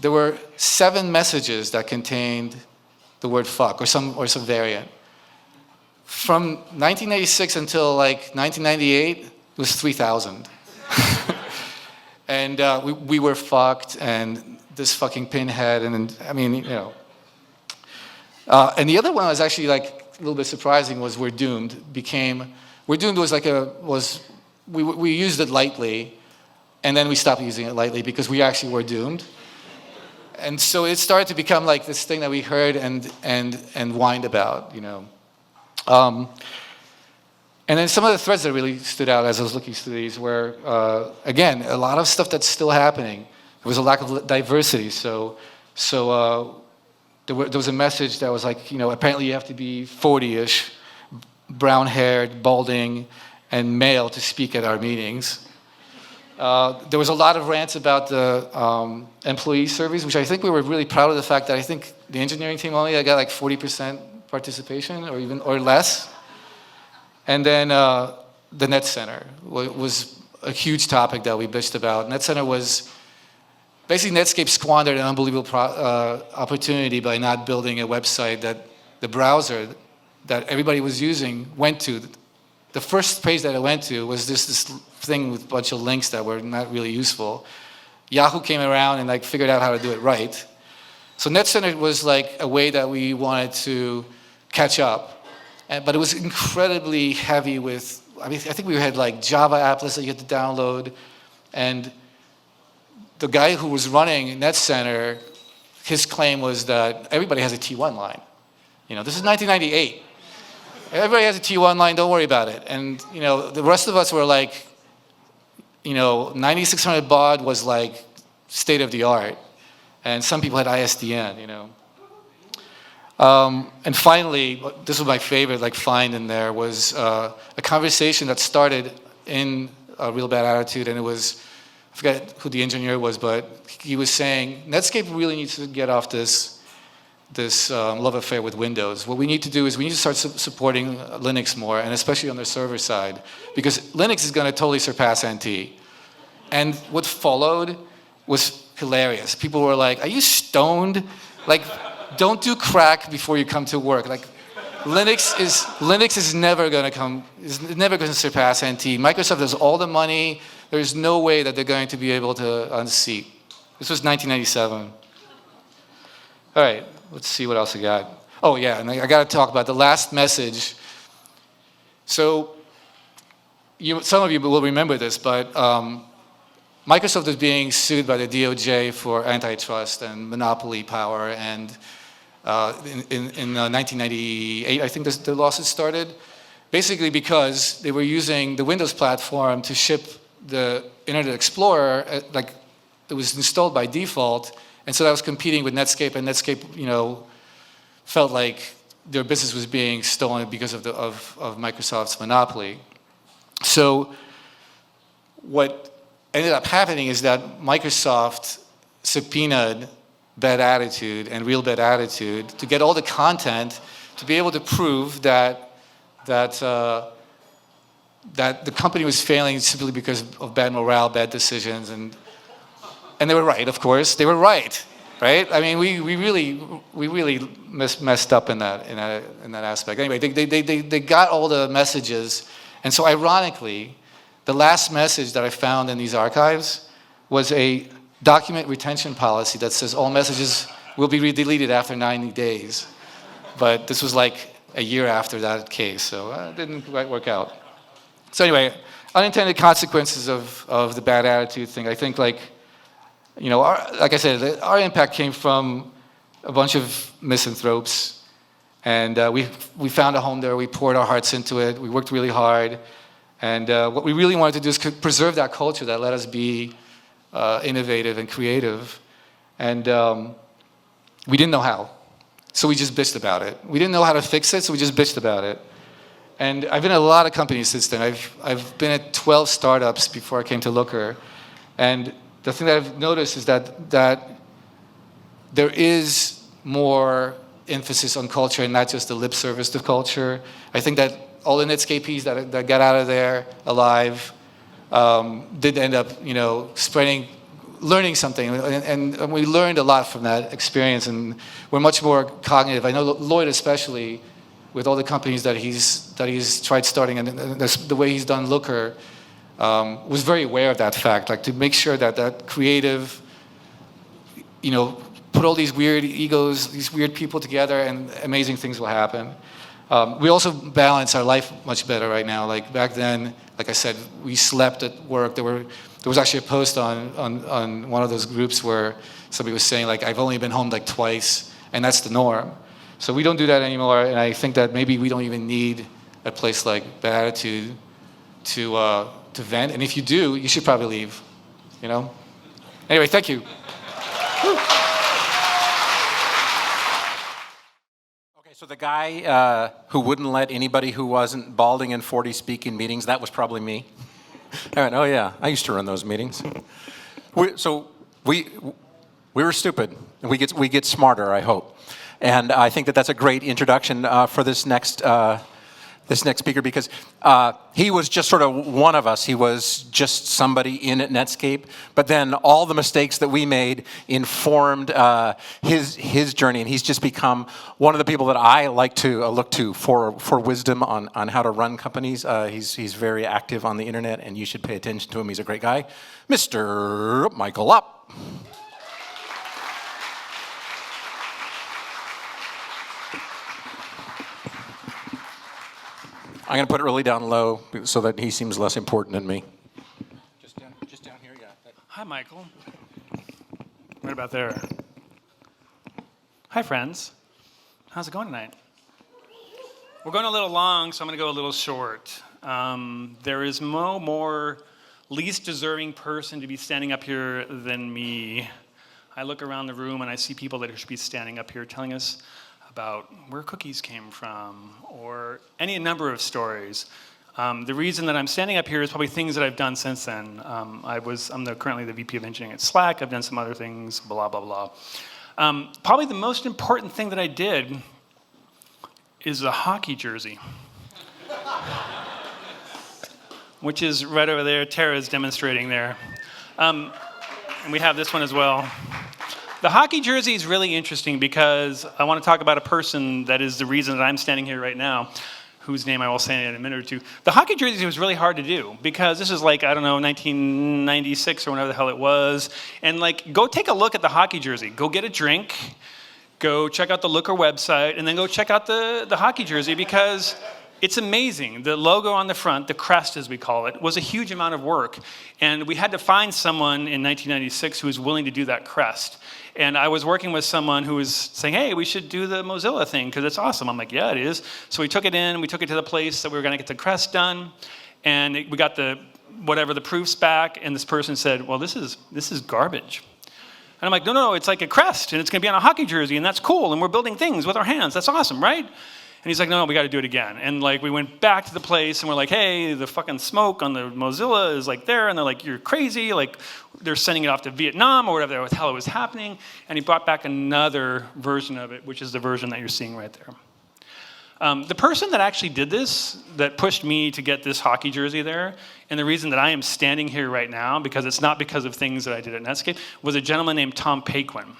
there were 7 messages that contained the word fuck, or some variant. From 1996 until like 1998, it was 3,000. And we were fucked, and this fucking pinhead, and I mean, and the other one was actually like a little bit surprising, was We're Doomed. We're Doomed was like we used it lightly, and then we stopped using it lightly because we actually were doomed. And so it started to become like this thing that we heard and whined about, And then some of the threads that really stood out as I was looking through these were, again, a lot of stuff that's still happening. There was a lack of diversity. So there was a message that was like, apparently you have to be 40-ish, brown-haired, balding, and male to speak at our meetings. There was a lot of rants about the employee surveys, which I think we were really proud of the fact that I think the engineering team only got like 40% participation or less. And then the Net Center was a huge topic that we bitched about. Net Center was basically Netscape squandered an unbelievable opportunity by not building a website that the browser that everybody was using went to. The first page that it went to was this thing with a bunch of links that were not really useful. Yahoo came around and like figured out how to do it right. So Net Center was like a way that we wanted to catch up. But it was incredibly heavy with, I think we had like Java applets that you had to download. And the guy who was running Net Center, his claim was that everybody has a T1 line. This is 1998. Everybody has a T1 line, don't worry about it. And, the rest of us were like, 9600 baud was like state of the art. And some people had ISDN, And finally, this was my favorite find in there, was a conversation that started in Real Bad Attitude, and it was, I forget who the engineer was, but he was saying, Netscape really needs to get off this love affair with Windows. What we need to do is we need to start supporting Linux more, and especially on the server side, because Linux is going to totally surpass NT. And what followed was hilarious. People were like, are you stoned? Don't do crack before you come to work. Linux is never going to surpass NT. Microsoft has all the money. There's no way that they're going to be able to unseat. This was 1997. All right, let's see what else I got. Oh yeah, and I got to talk about the last message. So some of you will remember this, but Microsoft is being sued by the DOJ for antitrust and monopoly power, and in 1998, I think the lawsuit started, basically because they were using the Windows platform to ship the Internet Explorer it was installed by default, and so that was competing with Netscape, and Netscape, felt like their business was being stolen because of Microsoft's monopoly. So what ended up happening is that Microsoft subpoenaed Bad Attitude and Real Bad Attitude to get all the content to be able to prove that the company was failing simply because of bad morale, bad decisions, and they were right, of course. They were right? I mean, we really messed up in that aspect. Anyway, they got all the messages, and so ironically, the last message that I found in these archives was a document retention policy that says all messages will be deleted after 90 days. But this was like a year after that case, so it didn't quite work out. So anyway, unintended consequences of the bad attitude thing. I think like I said, our impact came from a bunch of misanthropes, and we found a home there. We poured our hearts into it. We worked really hard, and what we really wanted to do is preserve that culture that let us be innovative and creative, and we didn't know how, so we just bitched about it. We didn't know how to fix it, so we just bitched about it. And I've been at a lot of companies since then. I've been at 12 startups before I came to Looker, and the thing that I've noticed is that there is more emphasis on culture and not just the lip service to culture. I think that all the Netscapies that got out of there alive did end up, learning something, and we learned a lot from that experience, and we're much more cognitive. I know Lloyd especially, with all the companies that he's tried starting, and the way he's done Looker, was very aware of that fact, like to make sure that creative, put all these weird egos, these weird people together, and amazing things will happen. We also balance our life much better right now. Like back then, like I said, we slept at work. There was actually a post on one of those groups where somebody was saying like, I've only been home like twice, and that's the norm. So we don't do that anymore, and I think that maybe we don't even need a place like Bad Attitude to vent. And if you do, you should probably leave. Anyway, thank you. Okay, so the guy who wouldn't let anybody who wasn't balding and 40 speak in meetings, that was probably me. I went, oh yeah, I used to run those meetings. We were stupid. We get smarter, I hope. And I think that that's a great introduction for this next speaker, because he was just sort of one of us. He was just somebody in at Netscape. But then all the mistakes that we made informed his journey, and he's just become one of the people that I like to look to for wisdom on how to run companies. He's very active on the internet, and you should pay attention to him. He's a great guy, Mr. Michael Up. I'm going to put it really down low so that he seems less important than me. Just down here, yeah. Hi, Michael. Right about there. Hi, friends. How's it going tonight? We're going a little long, so I'm going to go a little short. There is no more least deserving person to be standing up here than me. I look around the room and I see people that should be standing up here telling us about where cookies came from, or any number of stories. The reason that I'm standing up here is probably things that I've done since then. I'm currently the VP of Engineering at Slack. I've done some other things, blah, blah, blah. Probably the most important thing that I did is a hockey jersey, which is right over there. Tara's demonstrating there. And we have this one as well. The hockey jersey is really interesting because I want to talk about a person that is the reason that I'm standing here right now, whose name I will say in a minute or two. The hockey jersey was really hard to do because this is like, 1996 or whenever the hell it was. And go take a look at the hockey jersey. Go get a drink, go check out the Looker website, and then go check out the hockey jersey because it's amazing. The logo on the front, the crest as we call it, was a huge amount of work. And we had to find someone in 1996 who was willing to do that crest. And I was working with someone who was saying, hey, we should do the Mozilla thing because it's awesome. I'm like, yeah, it is. So we took it to the place that we were going to get the crest done. And we got the whatever the proofs back, and this person said, well, this is garbage. And I'm like, no, it's like a crest, and it's going to be on a hockey jersey, and that's cool, and we're building things with our hands. That's awesome, right? And he's like, no, we got to do it again. And like, we went back to the place, and we're like, hey, the fucking smoke on the Mozilla is like there, and they're like, you're crazy. Like, they're sending it off to Vietnam or whatever the hell it was happening. And he brought back another version of it, which is the version that you're seeing right there. The person that actually did this, that pushed me to get this hockey jersey there, and the reason that I am standing here right now, because it's not because of things that I did at Netscape, was a gentleman named Tom Paquin.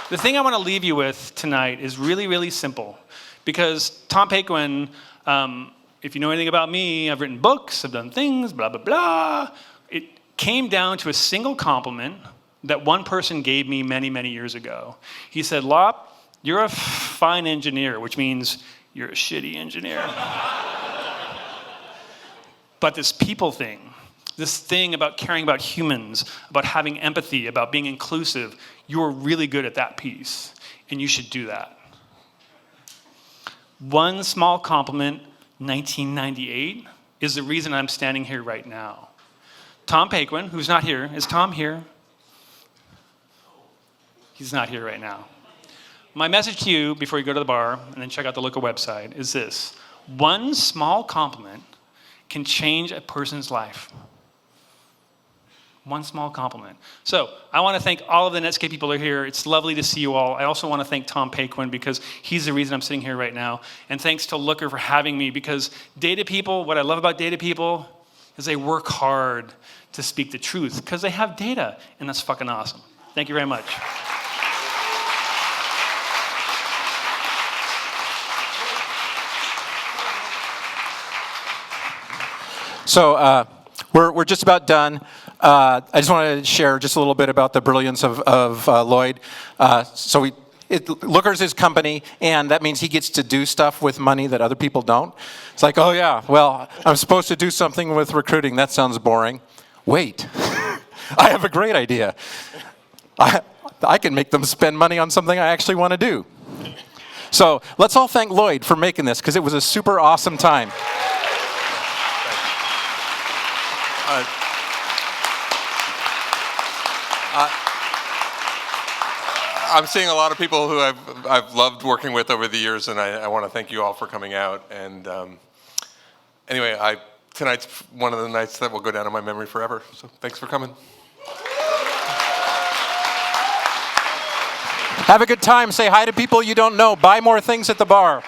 The thing I want to leave you with tonight is really, really simple. Because Tom Paquin, if you know anything about me, I've written books, I've done things, blah, blah, blah. It came down to a single compliment that one person gave me many, many years ago. He said, Lop, you're a fine engineer, which means you're a shitty engineer. But this people thing, this thing about caring about humans, about having empathy, about being inclusive, you're really good at that piece, and you should do that. One small compliment, 1998, is the reason I'm standing here right now. Tom Paquin, who's not here, is Tom here? He's not here right now. My message to you before you go to the bar and then check out the local website is this. One small compliment can change a person's life. One small compliment. So I want to thank all of the Netscape people who are here. It's lovely to see you all. I also want to thank Tom Paquin because he's the reason I'm sitting here right now. And thanks to Looker for having me because data people, what I love about data people is they work hard to speak the truth because they have data, and that's fucking awesome. Thank you very much. So we're just about done. I just want to share just a little bit about the brilliance of Lloyd. Looker's his company, and that means he gets to do stuff with money that other people don't. It's like, oh yeah, well, I'm supposed to do something with recruiting. That sounds boring. Wait, I have a great idea. I can make them spend money on something I actually want to do. So let's all thank Lloyd for making this, because it was a super awesome time. I'm seeing a lot of people who I've loved working with over the years, and I want to thank you all for coming out. And anyway, tonight's one of the nights that will go down in my memory forever. So thanks for coming. Have a good time. Say hi to people you don't know. Buy more things at the bar.